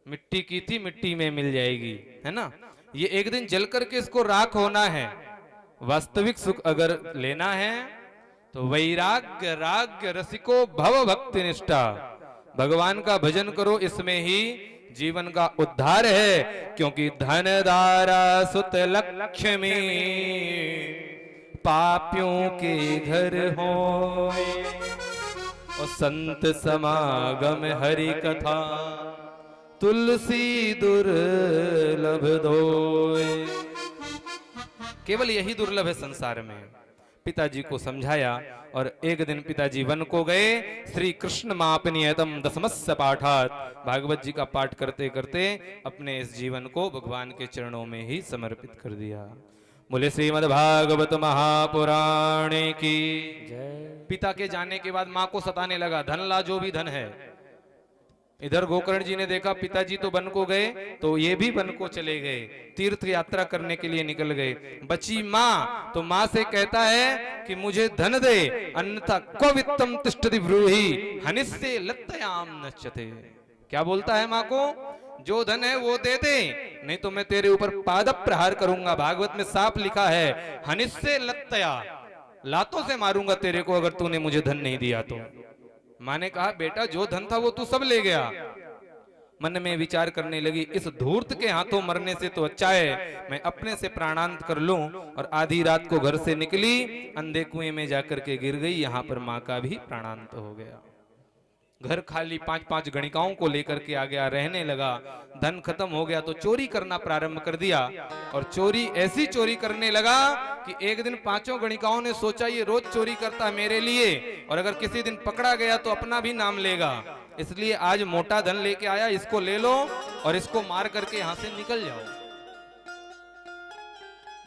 मिट्टी की थी मिट्टी में मिल जाएगी, है ना। ये एक दिन जल करके इसको राख होना है। वास्तविक सुख अगर लेना है तो वैराग्य राग्य रसिको भव भक्ति निष्ठा, भगवान का भजन करो, इसमें ही जीवन का उद्धार है। क्योंकि धन दारा सुत लक्ष्मी पापियों के घर हो, और संत समागम हरि कथा तुलसी दुर्लभ धोए। केवल यही दुर्लभ है संसार में। पिताजी को समझाया और एक दिन पिताजी वन को गए। श्री कृष्ण मापनीयतम दशमस्य पाठात, भागवत जी का पाठ करते करते अपने इस जीवन को भगवान के चरणों में ही समर्पित कर दिया। बोले श्रीमद् भागवत महापुराण की जय। पिता के जाने के बाद माँ को सताने लगा, धन ला जो भी धन है। इधर गोकर्ण जी ने देखा पिताजी तो वन को गए, तो ये भी वन को चले गए, तीर्थ यात्रा करने के लिए निकल गए। बची माँ, तो माँ से कहता है कि मुझे धन दे, अन्यथा क्व वित्तम तिष्ठति ब्रूहि हनिस्से लत्तयाम नश्यते। क्या बोलता है माँ को? जो धन है वो दे दे, नहीं तो मैं तेरे ऊपर पाद प्रहार करूंगा। भागवत में साफ लिखा है, हनिस्से लत्तया, लातों से मारूंगा तेरे को अगर तूने मुझे धन नहीं दिया तो। माँ ने कहा बेटा जो धन था वो तू सब ले गया। मन में विचार करने लगी, इस धूर्त के हाथों मरने से तो अच्छा है मैं अपने से प्राणांत कर लूं। और आधी रात को घर से निकली, अंधे कुएं में जाकर के गिर गई। यहाँ पर माँ का भी प्राणांत हो गया। घर खाली 5-5 गणिकाओं को लेकर के आ गया, रहने लगा। धन खत्म हो गया तो चोरी करना प्रारंभ कर दिया। और चोरी ऐसी चोरी करने लगा कि एक दिन 5 गणिकाओं ने सोचा ये रोज चोरी करता है मेरे लिए, और अगर किसी दिन पकड़ा गया तो अपना भी नाम लेगा, इसलिए आज मोटा धन लेके आया, इसको ले लो और इसको मार करके यहां से निकल जाओ।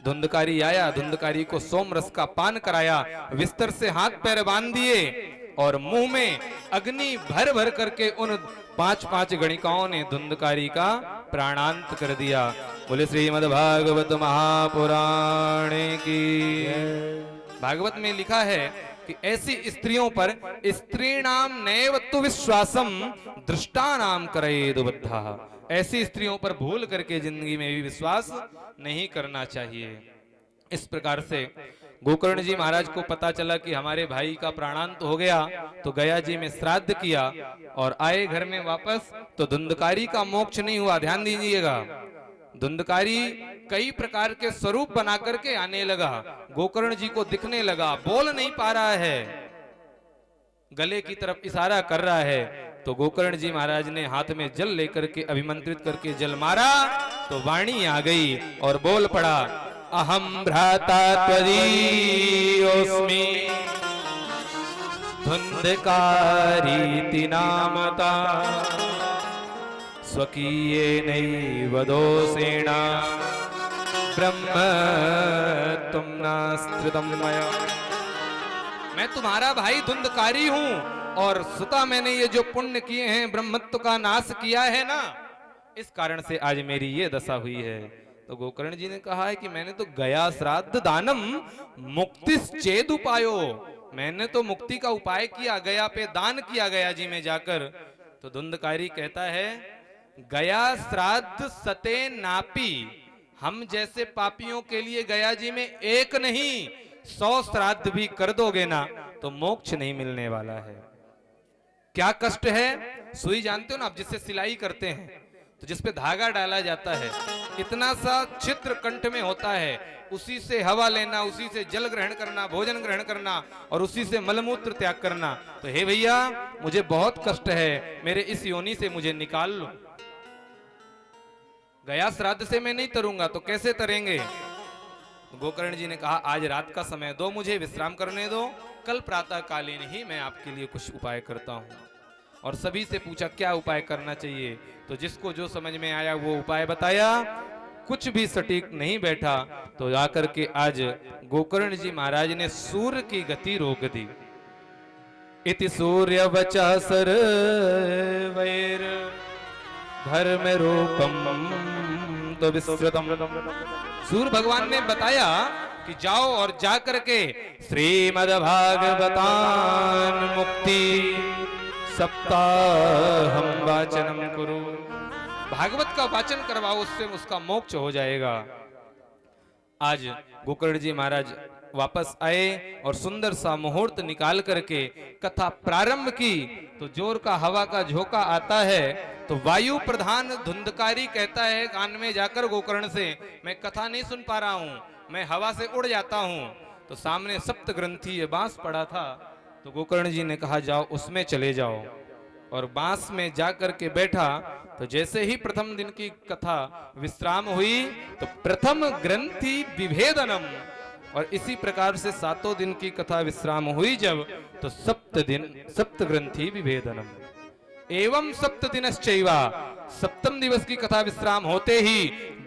धुंधकारी आया, धुंधकारी को सोम रस का पान कराया, बिस्तर से हाथ पैर बांध दिए और मुंह में अग्नि भर भर करके उन 5-5 गणिकाओं ने धुंधकारी का प्राणांत कर दिया। बोले श्रीमद् भागवत महापुराण की। भागवत में लिखा है कि ऐसी स्त्रियों पर स्त्रीणाम नैव तु विश्वासम दृष्टानाम करेद बद्धा। ऐसी स्त्रियों पर भूल करके जिंदगी में भी विश्वास नहीं करना चाहिए। इस प्रकार से गोकर्ण जी महाराज को पता चला कि हमारे भाई का प्राणांत हो गया, तो गया जी में श्राद्ध किया और आए घर में वापस। तो धुंधकारी का मोक्ष नहीं हुआ, ध्यान दीजिएगा। धुंधकारी कई प्रकार के स्वरूप बना करके आने लगा, गोकर्ण जी को दिखने लगा, बोल नहीं पा रहा है, गले की तरफ इशारा कर रहा है। तो गोकर्ण जी महाराज ने हाथ में जल लेकर के अभिमंत्रित करके जल मारा, तो वाणी आ गई और बोल पड़ा, अहम भ्राता त्वदीयोऽस्मि धुंधकारीति नामता स्वकीयेनैव दोषेण ब्रह्म तुम नास्त्रितम मया। मैं तुम्हारा भाई धुंधकारी हूं और सुता मैंने ये जो पुण्य किए हैं, ब्रह्मत्व का नाश किया है ना, इस कारण से आज मेरी ये दशा हुई है। तो गोकर्ण जी ने कहा है कि मैंने तो गया श्राद्ध दानम मुक्तिश्चेद उपायो, मैंने तो मुक्ति का उपाय किया, गया पे दान किया गया जी में जाकर। तो धुंधकारी कहता है गया श्राद्ध सते नापी, हम जैसे पापियों के लिए गया जी में एक नहीं 100 श्राद्ध भी कर दोगे ना तो मोक्ष नहीं मिलने वाला है। क्या कष्ट है? सुई जानते हो ना आप, जिससे सिलाई करते हैं तो जिस पे धागा डाला जाता है, इतना सा छिद्र कंठ में होता है, उसी से हवा लेना, उसी से जल ग्रहण करना, भोजन ग्रहण करना और उसी से मलमूत्र त्याग करना। तो हे भैया मुझे बहुत कष्ट है, मेरे इस योनि से मुझे निकाल लो। गया श्राद्ध से मैं नहीं तरूंगा तो कैसे तरेंगे? गोकर्ण जी ने कहा आज रात का समय दो, मुझे विश्राम करने दो, कल प्रातः कालीन ही मैं आपके लिए कुछ उपाय करता हूं। और सभी से पूछा क्या उपाय करना चाहिए, तो जिसको जो समझ में आया वो उपाय बताया, कुछ भी सटीक नहीं बैठा। तो आकर के आज गोकर्ण जी महाराज ने सूर्य की गति रोक दी। इति सूर्य वचा सर वैर धर्म रूपम तो विस्तृतम। सूर्य भगवान ने बताया कि जाओ और जा करके श्रीमद् भागवतान मुक्ति सप्ताहम वाचनम कुरु, भागवत का वाचन करवाओ, उससे उसका मोक्ष हो जाएगा। आज गोकर्ण जी महाराज वापस आए और सुंदर सा मुहूर्त निकाल करके कथा प्रारंभ की तो जोर का हवा का झोंका आता है तो वायु प्रधान धुंधकारी कहता है कान में जाकर गोकर्ण से, मैं कथा नहीं सुन पा रहा हूं, मैं हवा से उड़ जाता हूं। तो सामने सप्त ग्रंथी ये बांस पड़ा था, तो गोकर्ण जी ने कहा जाओ उसमें चले जाओ, और बांस में जाकर के बैठा। तो जैसे ही प्रथम दिन की कथा विश्राम हुई तो प्रथम ग्रंथि विभेदनम, और इसी प्रकार से 7 दिन की कथा विश्राम हुई जब, तो सप्त ग्रंथि विभेदनम एवं सप्त दिनश्चैवा, सप्तम दिवस की कथा विश्राम होते ही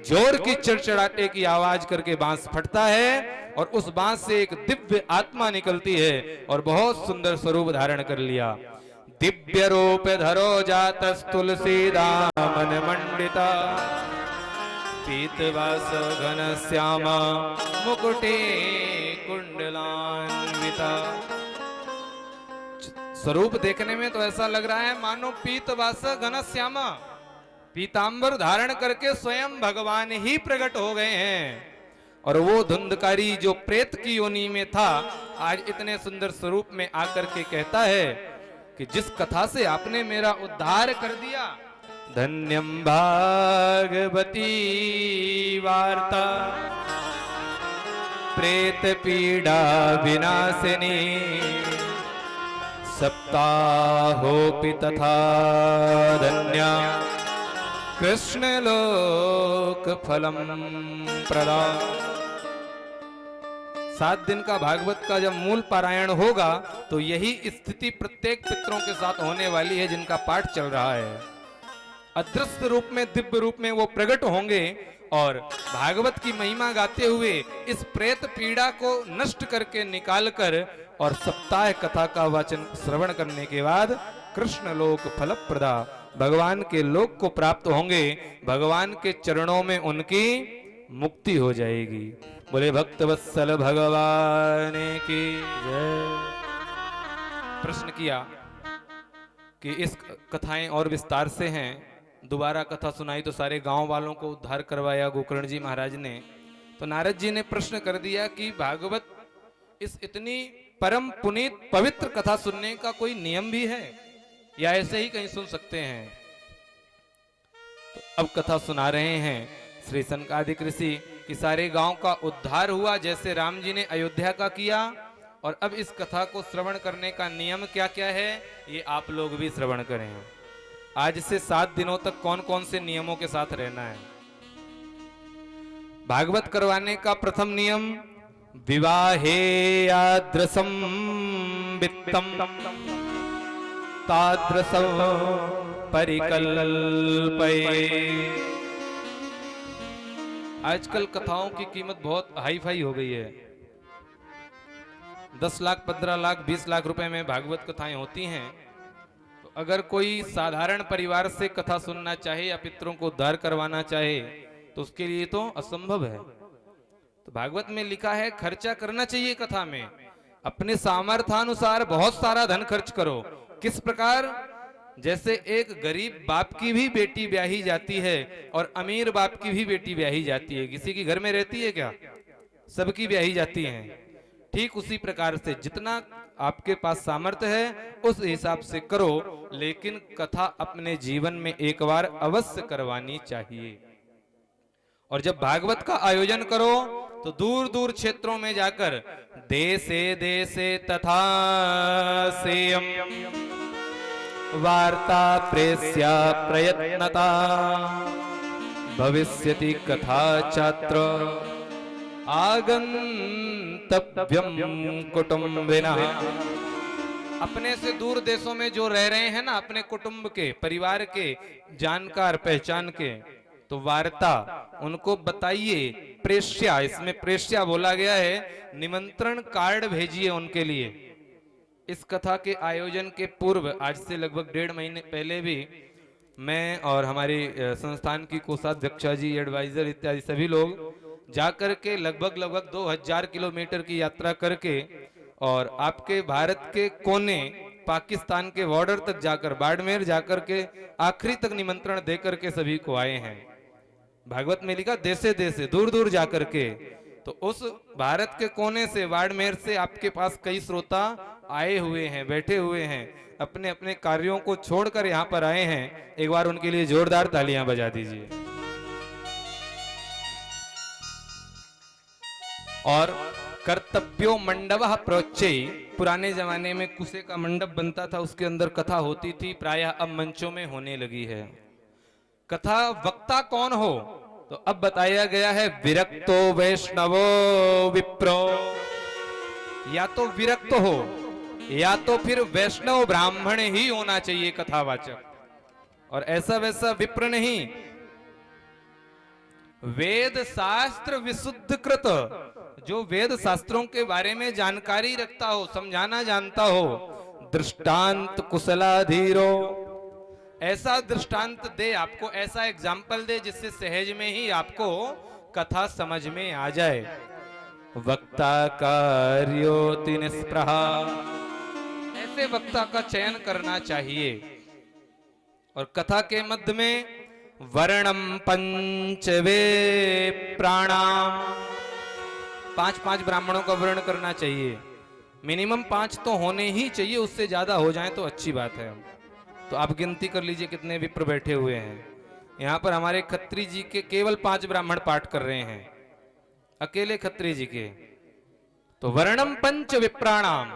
जोर की चड़चड़ाटे की आवाज करके बांस फटता है और उस बांस से एक दिव्य आत्मा निकलती है और बहुत सुंदर स्वरूप धारण कर लिया। दिव्य रूप धरो जातस तुलसीदामन मंडिता, पीतवास घन श्यामा मुकुटे कुंडलान्विता। स्वरूप देखने में तो ऐसा लग रहा है मानो पीतवास घन श्यामा, पीतांबर धारण करके स्वयं भगवान ही प्रकट हो गए हैं। और वो धुंधकारी जो प्रेत की योनि में था आज इतने सुंदर स्वरूप में आकर के कहता है कि जिस कथा से आपने मेरा उद्धार कर दिया, धन्यम भागवती वार्ता प्रेत पीड़ा विनाशिनी, सप्ताहोपि तथा धन्या कृष्ण लोक फलम प्रदा। 7 दिन का भागवत का जब मूल पारायण होगा तो यही स्थिति प्रत्येक पितरों के साथ होने वाली है जिनका पाठ चल रहा है। अदृश्य रूप में दिव्य रूप में वो प्रकट होंगे और भागवत की महिमा गाते हुए इस प्रेत पीड़ा को नष्ट करके निकालकर और सप्ताह कथा का वाचन श्रवण करने के बाद कृष्ण लोक फलप्रदा, भगवान के लोक को प्राप्त होंगे, भगवान के चरणों में उनकी मुक्ति हो जाएगी। बोले भक्तवत्सल भगवान की जय। प्रश्न किया कि इस कथाएं और विस्तार से हैं, दोबारा कथा सुनाई तो सारे गांव वालों को उद्धार करवाया गोकर्ण जी महाराज ने। तो नारद जी ने प्रश्न कर दिया कि भागवत इस इतनी परम पुनीत पवित्र कथा सुनने का कोई नियम भी है या ऐसे ही कहीं सुन सकते हैं? तो अब कथा सुना रहे हैं श्री सनकादिक ऋषि कि सारे गांव का उद्धार हुआ जैसे राम जी ने अयोध्या का किया। और अब इस कथा को श्रवण करने का नियम क्या क्या है ये आप लोग भी श्रवण करें। आज से 7 दिनों तक कौन कौन से नियमों के साथ रहना है। भागवत करवाने का प्रथम नियम, विवाहे यादृशम वित्तम तादृशम परिकल्पये। आजकल कथाओं की कीमत बहुत हाई फाई हो गई है। 10 लाख 15 लाख 20 लाख रुपए में भागवत कथाएं होती हैं। तो अगर कोई साधारण परिवार से कथा सुनना चाहे या पितरों को उद्धार करवाना चाहे तो उसके लिए तो असंभव है। तो भागवत में लिखा है खर्चा करना चाहिए कथा में, अपने सामर्थ्यानुसार बहुत सारा धन खर्च करो। किस प्रकार? जैसे एक गरीब बाप की भी बेटी ब्याही जाती है और अमीर बाप की भी बेटी ब्याही जाती है। किसी की घर में रहती है क्या? सबकी ब्याही जाती है। ठीक उसी प्रकार से जितना आपके पास सामर्थ्य है उस हिसाब से करो, लेकिन कथा अपने जीवन में एक बार अवश्य करवानी चाहिए। और जब भागवत का आयोजन करो तो दूर दूर क्षेत्रों में जाकर देशे देशे तथा सेयम वार्ता प्रेस्या प्रयत्नता भविष्यति कथा छात्र आगंतव्यम कुटुंबिनः। अपने से दूर देशों में जो रह रहे हैं ना, अपने कुटुंब के परिवार के जानकार पहचान के, तो वार्ता उनको बताइए। प्रेष्या, इसमें प्रेष्या बोला गया है, निमंत्रण कार्ड भेजिए उनके लिए। इस कथा के आयोजन के पूर्व आज से लगभग 1.5 महीने पहले भी मैं और हमारी संस्थान की कोषाध्यक्षा जी, एडवाइजर इत्यादि सभी लोग जाकर के लगभग 2000 किलोमीटर की यात्रा करके और आपके भारत के कोने पाकिस्तान के बॉर्डर तक जाकर, बाड़मेर जाकर के आखिरी तक निमंत्रण देकर के सभी को आए हैं। भागवत में लिखा देशे देशे दूर दूर जाकर के तो उस भारत के कोने से, बाड़मेर से आपके पास कई श्रोता आए हुए हैं, बैठे हुए हैं, अपने अपने कार्यों को छोड़कर यहाँ पर आए हैं। एक बार उनके लिए जोरदार तालियां बजा दीजिए। और कर्तव्यो मंडपः प्रोच्चै, पुराने जमाने में कुसे का मंडप बनता था, उसके अंदर कथा होती थी, प्रायः अब मंचों में होने लगी है। कथा वक्ता कौन हो, तो अब बताया गया है विरक्तो वैष्णवो विप्रो, या तो विरक्त हो या तो फिर वैष्णव ब्राह्मण ही होना चाहिए कथावाचक, और ऐसा वैसा विप्र नहीं। वेद शास्त्र विशुद्ध कृत, जो वेद शास्त्रों के बारे में जानकारी रखता हो, समझाना जानता हो, दृष्टांत कुशलाधीरो, ऐसा दृष्टांत दे आपको, ऐसा एग्जाम्पल दे जिससे सहज में ही आपको कथा समझ में आ जाए। वक्ता कार्योति निस्पृहा, ऐसे वक्ता का चयन करना चाहिए। और कथा के मध्य में वर्णम पंचवे प्राणाम, 5 ब्राह्मणों का वर्ण करना चाहिए। मिनिमम 5 तो होने ही चाहिए, उससे ज्यादा हो जाए तो अच्छी बात है। तो आप गिनती कर लीजिए कितने विप्र बैठे हुए हैं। यहाँ पर हमारे खत्री जी के केवल 5 ब्राह्मण पाठ कर रहे हैं, अकेले खत्री जी के। तो वर्णम पंच विप्राणाम,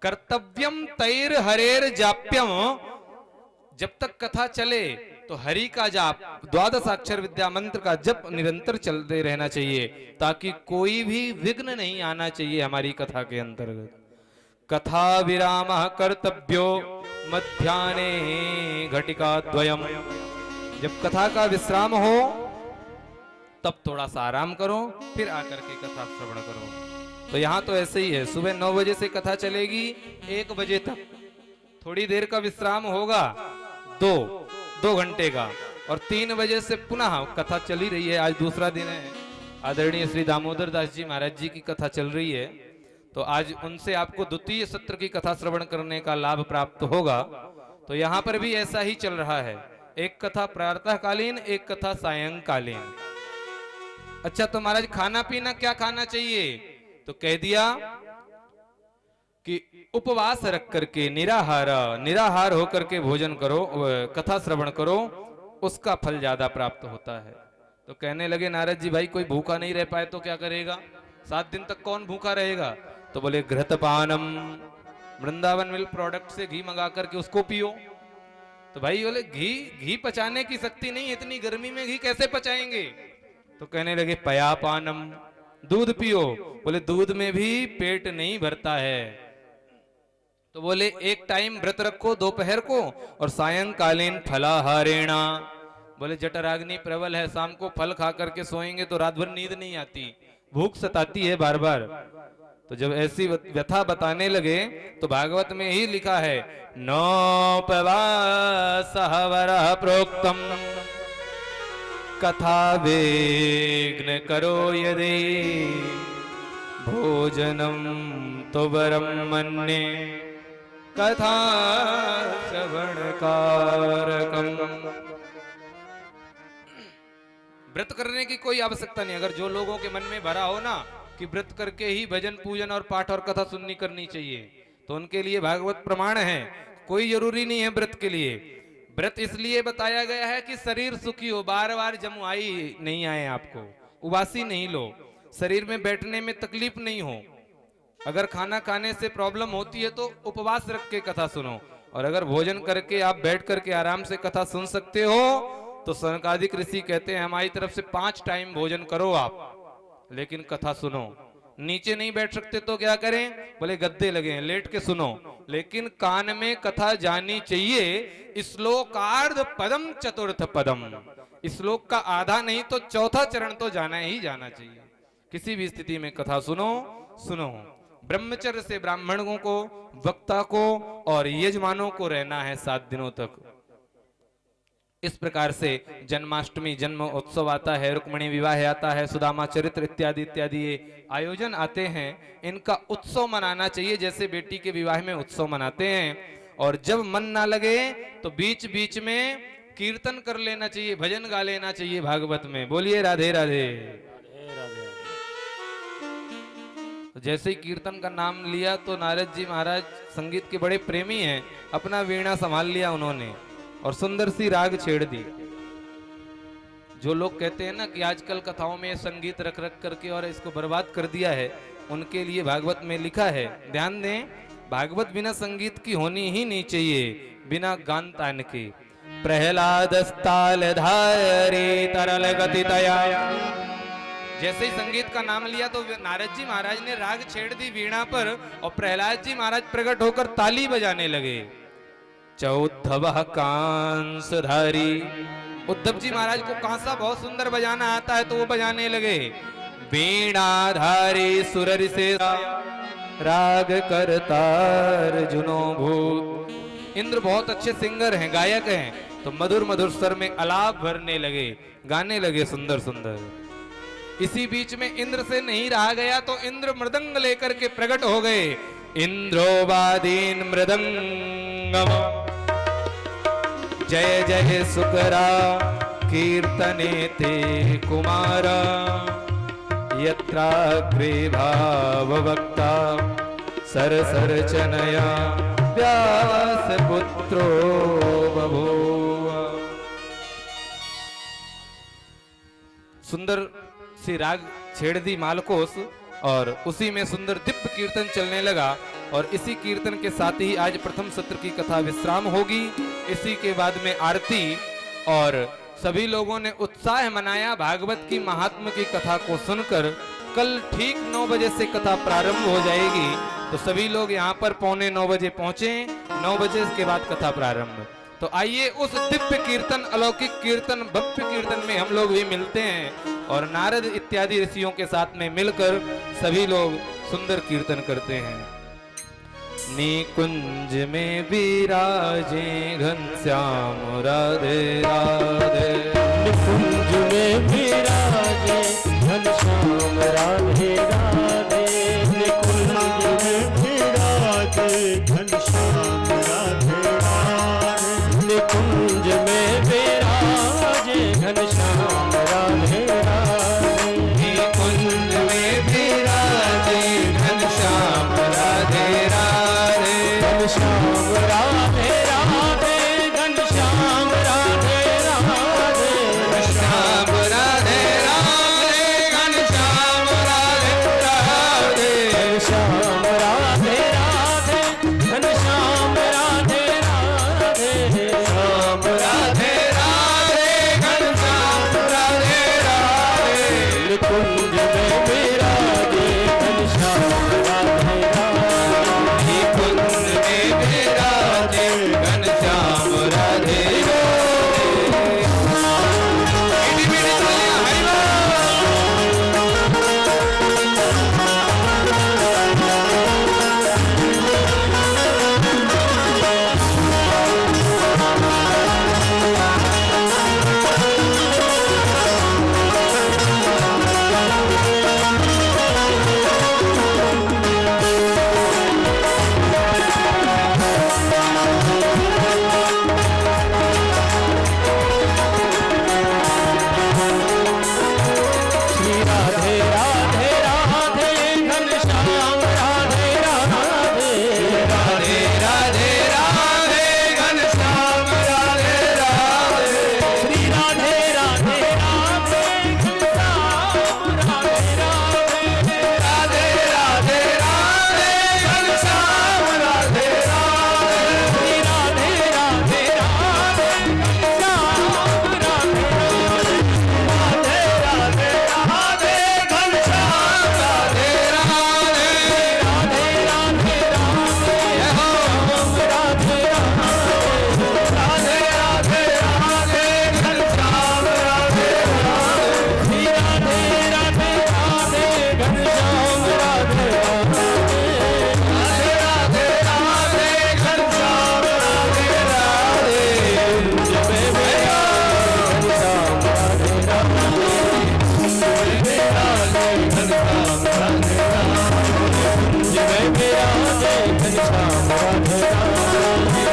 कर्तव्यम तैर हरेर जाप्यम, जब तक कथा चले तो हरि का जाप, 12 अक्षर विद्या मंत्र का जप निरंतर चलते रहना चाहिए, ताकि कोई भी विघ्न नहीं आना चाहिए हमारी कथा के अंतर्गत। कथा विरामः कर्तव्यो मध्याह्ने घटिका द्वयम, जब कथा का विश्राम हो तब थोड़ा सा आराम करो, फिर आकर के कथा श्रवण करो। तो यहाँ तो ऐसे ही है, सुबह 9 बजे से कथा चलेगी 1 बजे तक, थोड़ी देर का विश्राम होगा, 2 घंटे का, और 3 बजे से पुनः कथा चली रही है। आज दूसरा दिन है, आदरणीय श्री दामोदर दास जी महाराज जी की कथा चल रही है, तो आज उनसे आपको द्वितीय सत्र की कथा श्रवण करने का लाभ प्राप्त होगा। तो यहाँ पर भी ऐसा ही चल रहा है, एक कथा प्रातःकालीन, एक कथा सायंकालीन। अच्छा, तो महाराज खाना पीना क्या खाना चाहिए, तो कह दिया कि उपवास रख करके निराहार होकर के भोजन करो, कथा श्रवण करो, उसका फल ज्यादा प्राप्त होता है। तो कहने लगे नारद जी, भाई कोई भूखा नहीं रह पाए तो क्या करेगा, 7 दिन तक कौन भूखा रहेगा। तो बोले घृतपानम, वृंदावन मिल्क प्रोडक्ट से घी मंगा करके उसको पियो। तो भाई बोले घी पचाने की शक्ति नहीं, इतनी गर्मी में घी कैसे पचाएंगे। तो कहने लगे पयापानम, दूध पियो। बोले दूध में भी पेट नहीं भरता है। तो बोले एक टाइम व्रत रखो दोपहर को, और सायंकालीन फलाहारेणा, बोले जठराग्नि प्रबल है, शाम को फल खा करके सोएंगे तो रात भर नींद नहीं आती, भूख सताती है बार बार। तो जब ऐसी व्यथा बताने लगे तो भागवत में ही लिखा है, नोपवासः वरः प्रोक्तम कथा विघ्न करो यदि भोजनम तो वरम मन्ये कथा श्रवण कारकम। व्रत करने की कोई आवश्यकता नहीं, अगर जो लोगों के मन में भरा हो ना कि व्रत करके ही भजन पूजन और पाठ और कथा सुननी करनी चाहिए, तो उनके लिए भागवत प्रमाण है। कोई जरूरी नहीं है व्रत के लिए। व्रत इसलिए बताया गया है कि शरीर सुखी हो, बार बार जमुआई नहीं आए आपको, उबासी नहीं लो, शरीर में बैठने में तकलीफ नहीं हो। अगर खाना खाने से प्रॉब्लम होती है तो उपवास रख के कथा सुनो, और अगर भोजन करके आप बैठ करके आराम से कथा सुन सकते हो तो सनकादिक ऋषि कहते हैं हमारी तरफ से 5 टाइम भोजन करो आप, लेकिन कथा सुनो। नीचे नहीं बैठ सकते तो क्या करें, बोले गद्दे लगे हैं लेट के सुनो, लेकिन कान में कथा जानी चाहिए। श्लोकार्ध पदम चतुर्थ पदम, श्लोक का आधा नहीं तो चौथा चरण तो जाना ही जाना चाहिए। किसी भी स्थिति में कथा सुनो। ब्रह्मचर्य से ब्राह्मणों को, वक्ता को और यजमानों को रहना है 7 दिनों तक। इस प्रकार से जन्माष्टमी जन्म उत्सव आता है, रुक्मिणी विवाह आता है, सुदामा चरित्र इत्यादि इत्यादि ये आयोजन आते हैं, इनका उत्सव मनाना चाहिए जैसे बेटी के विवाह में उत्सव मनाते हैं। और जब मन ना लगे तो बीच बीच में कीर्तन कर लेना चाहिए, भजन गा लेना चाहिए भागवत में। बोलिए राधे राधे। तो जैसे ही कीर्तन का नाम लिया तो नारद जी महाराज संगीत के बड़े प्रेमी हैं, अपना वीणा संभाल लिया उन्होंने और सुंदर सी राग छेड़ दी। जो लोग कहते हैं ना कि आजकल कथाओं में संगीत रख रख करके और इसको बर्बाद कर दिया है, उनके लिए भागवत में लिखा है, ध्यान दें, भागवत बिना संगीत की होनी ही नहीं चाहिए, बिना गान तान के। प्रहलाद ताल धारे तरल गति तया, जैसे ही संगीत का नाम लिया तो नारद जी महाराज ने राग छेड़ दी वीणा पर और प्रहलाद जी महाराज प्रकट होकर ताली बजाने लगे। चौद्धव कांसधारी, उद्धव जी महाराज को कांसा बहुत सुंदर बजाना आता है तो वो बजाने लगे। वीणाधारी सुररि से राग करतार जुनो भूत, इंद्र बहुत अच्छे सिंगर हैं, गायक हैं, तो मधुर मधुर स्वर में आलाप भरने लगे, गाने लगे सुंदर सुंदर। इसी बीच में इंद्र से नहीं रहा गया तो इंद्र मृदंग लेकर के प्रकट हो गए। इंद्रोवादीन मृदंगम जय जय सुकरा कीर्तने ते कुमारा, यत्राग्रे भाववक्ता सरसर चनया व्यास पुत्रो बभूव। सुंदर सी राग छेड़ दी मालकोस और उसी में सुंदर दिव्य कीर्तन चलने लगा। और इसी कीर्तन के साथ ही आज प्रथम सत्र की कथा विश्राम होगी। इसी के बाद में आरती और सभी लोगों ने उत्साह मनाया भागवत की महात्म की कथा को सुनकर। कल ठीक 9 बजे से कथा प्रारंभ हो जाएगी, तो सभी लोग यहाँ पर 8:45 बजे पहुंचे। 9 बजे के बाद कथा प्रारंभ। तो आइए उस दिव्य कीर्तन, अलौकिक कीर्तन, भव्य कीर्तन में हम लोग भी मिलते हैं और नारद इत्यादि ऋषियों के साथ में मिलकर सभी लोग सुंदर कीर्तन करते हैं। निकुंज में विराजे घनश्याम राधे राधे, निकुंज में विराजे घनश्याम राधे राधे, निकुंज में विराजे घनश्याम राधे राधे, निकुंज में विराजे घनश्याम राधे राधे, निकुंज में विराजे घनश्याम राधे राधे, घनश्याम राधे राधे, घनश्याम राधे राधे, श्याम राधे राधे, घनश्याम राधे राधे, घनश्याम राधे राधे, घनश्याम राधे राधे, श्याम राधे राधे, घनश्याम राधे राधे, निकुंज में विराजे घनश्याम राधे राधे, निकुंज में विराजे घनश्याम राधे राधे। मीठी मीठी तालियां, हरि श्री राधे राधे राधे, घनश्याम राधे राधे, राधे राधे राधे, घनश्याम राधे राधे, श्री राधे राधे राधे, घनश्याम राधे राधे, राधे राधे राधे, घनश्याम राधे राधे, श्री राधे राधे राधे, घनश्याम राधे राधे, राधे राधे राधे, घनश्याम राधे राधे, राधे राधे राधे, जय हो। राधे राधे, राधे राधे राधे, घनश्याम राधे राधे, श्री राधे राधे राधे, घनश्याम राधे राधे, राधे राधे राधे, घनश्याम राधे राधे, कुंज में विराजे घनश्याम राधे राधे, कुंज में विराजे घनश्याम राधे राधे, कुंज में विराजे घनश्याम राधे राधे,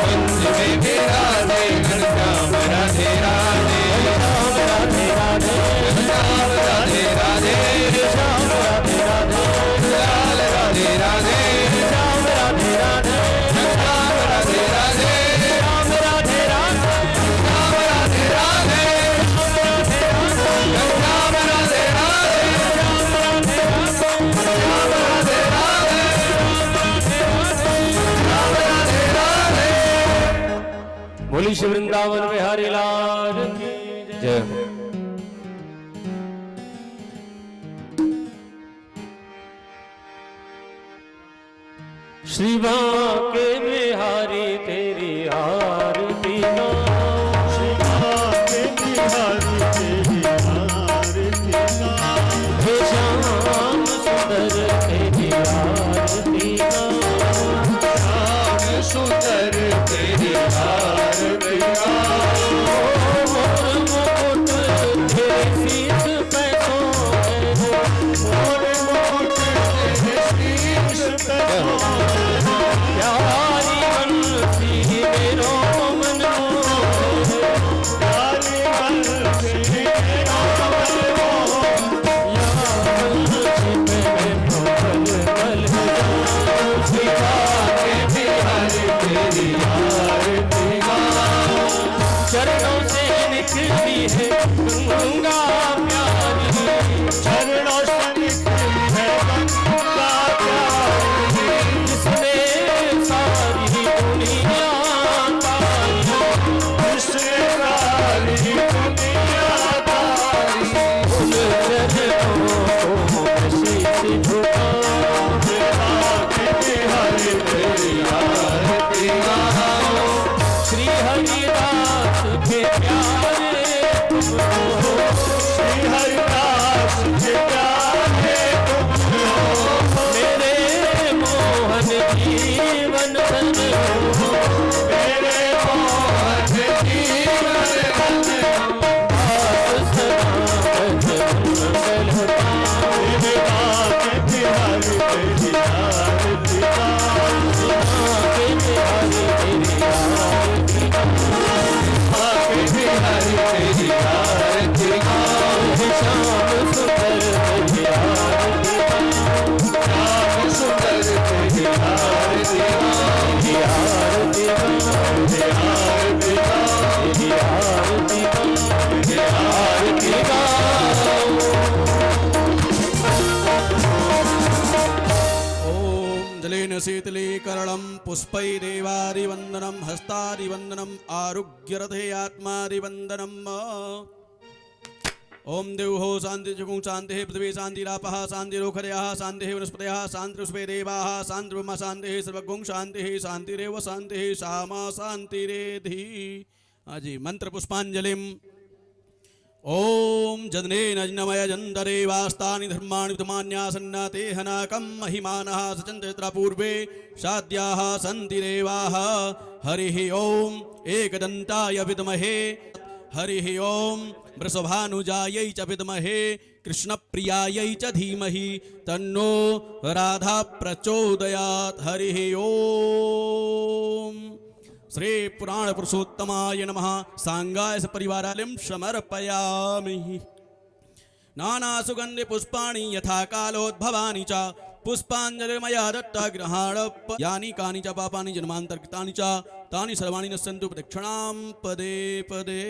कुंज में विराजे घनश्याम राधे राधे, घनश्याम राधे राधे, घनश्याम राधे राधे, घनश्याम राधे राधे, लाल बोली श्री वृंदावन बिहारी लाल की जय। श्री बांके बिहारी तेरी आरती गाऊं, श्री बांके बिहारी तेरी आरती गाऊं, हे श्याम सुंदर तेरी आरती गाऊं, श्याम सुंदर तेरी आरती गाऊं, मोर मुकुट तेरे शीश पे सोए, मोर मुकुट तेरे शीश पे सोए, प्यारी बंसी मेरो मन मोहे, प्यारी बंसी मेरो मन मोहे, या बंसी पे पल पल जाऊं, श्री बांके बिहारी तेरी आरती गाऊं, चरणों से निकलती है गंगा प्यारी, चरणों से निकली है गंगा प्यारी, जिसने सारी दुनिया तारी, जिसने सारी दुनिया तारी, उन चरणों को मैं शीश झुकाऊं, बांके बिहारी तेरी आरती गाऊं, श्री हरिदास के प्यारे तुम हो, श्री हरिदास के प्यारे तुम हो, मेरे मोहन जीवन धन हो, मेरे मोहन जीवन धन हो, बात सनातन मंगल पाऊं, मेरे बांके बिहारी तेरी आरती गाऊं, बांके बिहारी तेरी आरती बांके बिहारी तेरी आरती गाऊं, हे श्याम सुंदर तेरी आरती श्याम सुंदर तेरी आरती गाऊं, तेरी आरती तेरी आरती गाऊं, तेरी आरती तेरी आरती ओम जलेन शीतलीकरणं पुष्पैरेवारिवन्दनं हस्तारिवन्दनम् आरुग्यरथे आत्मारिवन्दनम्। ओम देवो शांति जगुं शांति पृथ्वी शांतिरापः शांतिरोखरयः शांति वनस्पतयः शांतिरुष्पे देवाः शांतिर्ब्रह्म शांति सर्वगुं शांति शांतिरेव शांति सामा शांतिरेधि। आजी मंत्र पुष्पांजलिम। ओम जदनेन अजनमय जंदरे वास्तानि धर्माणि विद्यमान्यासन्नाते हनाकं महिमानः सचन्द्रत्रा पूर्वे साध्याः सन्ति देवाः। हरिः ओम एकदन्ताय विद्महे हरिः ओम वृषभानुजायै च विद्महे कृष्णप्रियायै च धीमहि तन्नो राधा प्रचोदयात्। हरिः ओम श्री पुराण पुरुषोत्तमाय नमः। सांगाय परिवारालिं समर्पयामि। नाना सुगंधि पुष्पाणि यथा कालोद्भवानि च पुष्पांजलिर्मया दत्ता गृहाण यानि कानि च पापानि जन्मान्तर्कृतानि च तानि सर्वाणि नश्यन्तु प्रदक्षिणां पदे पदे।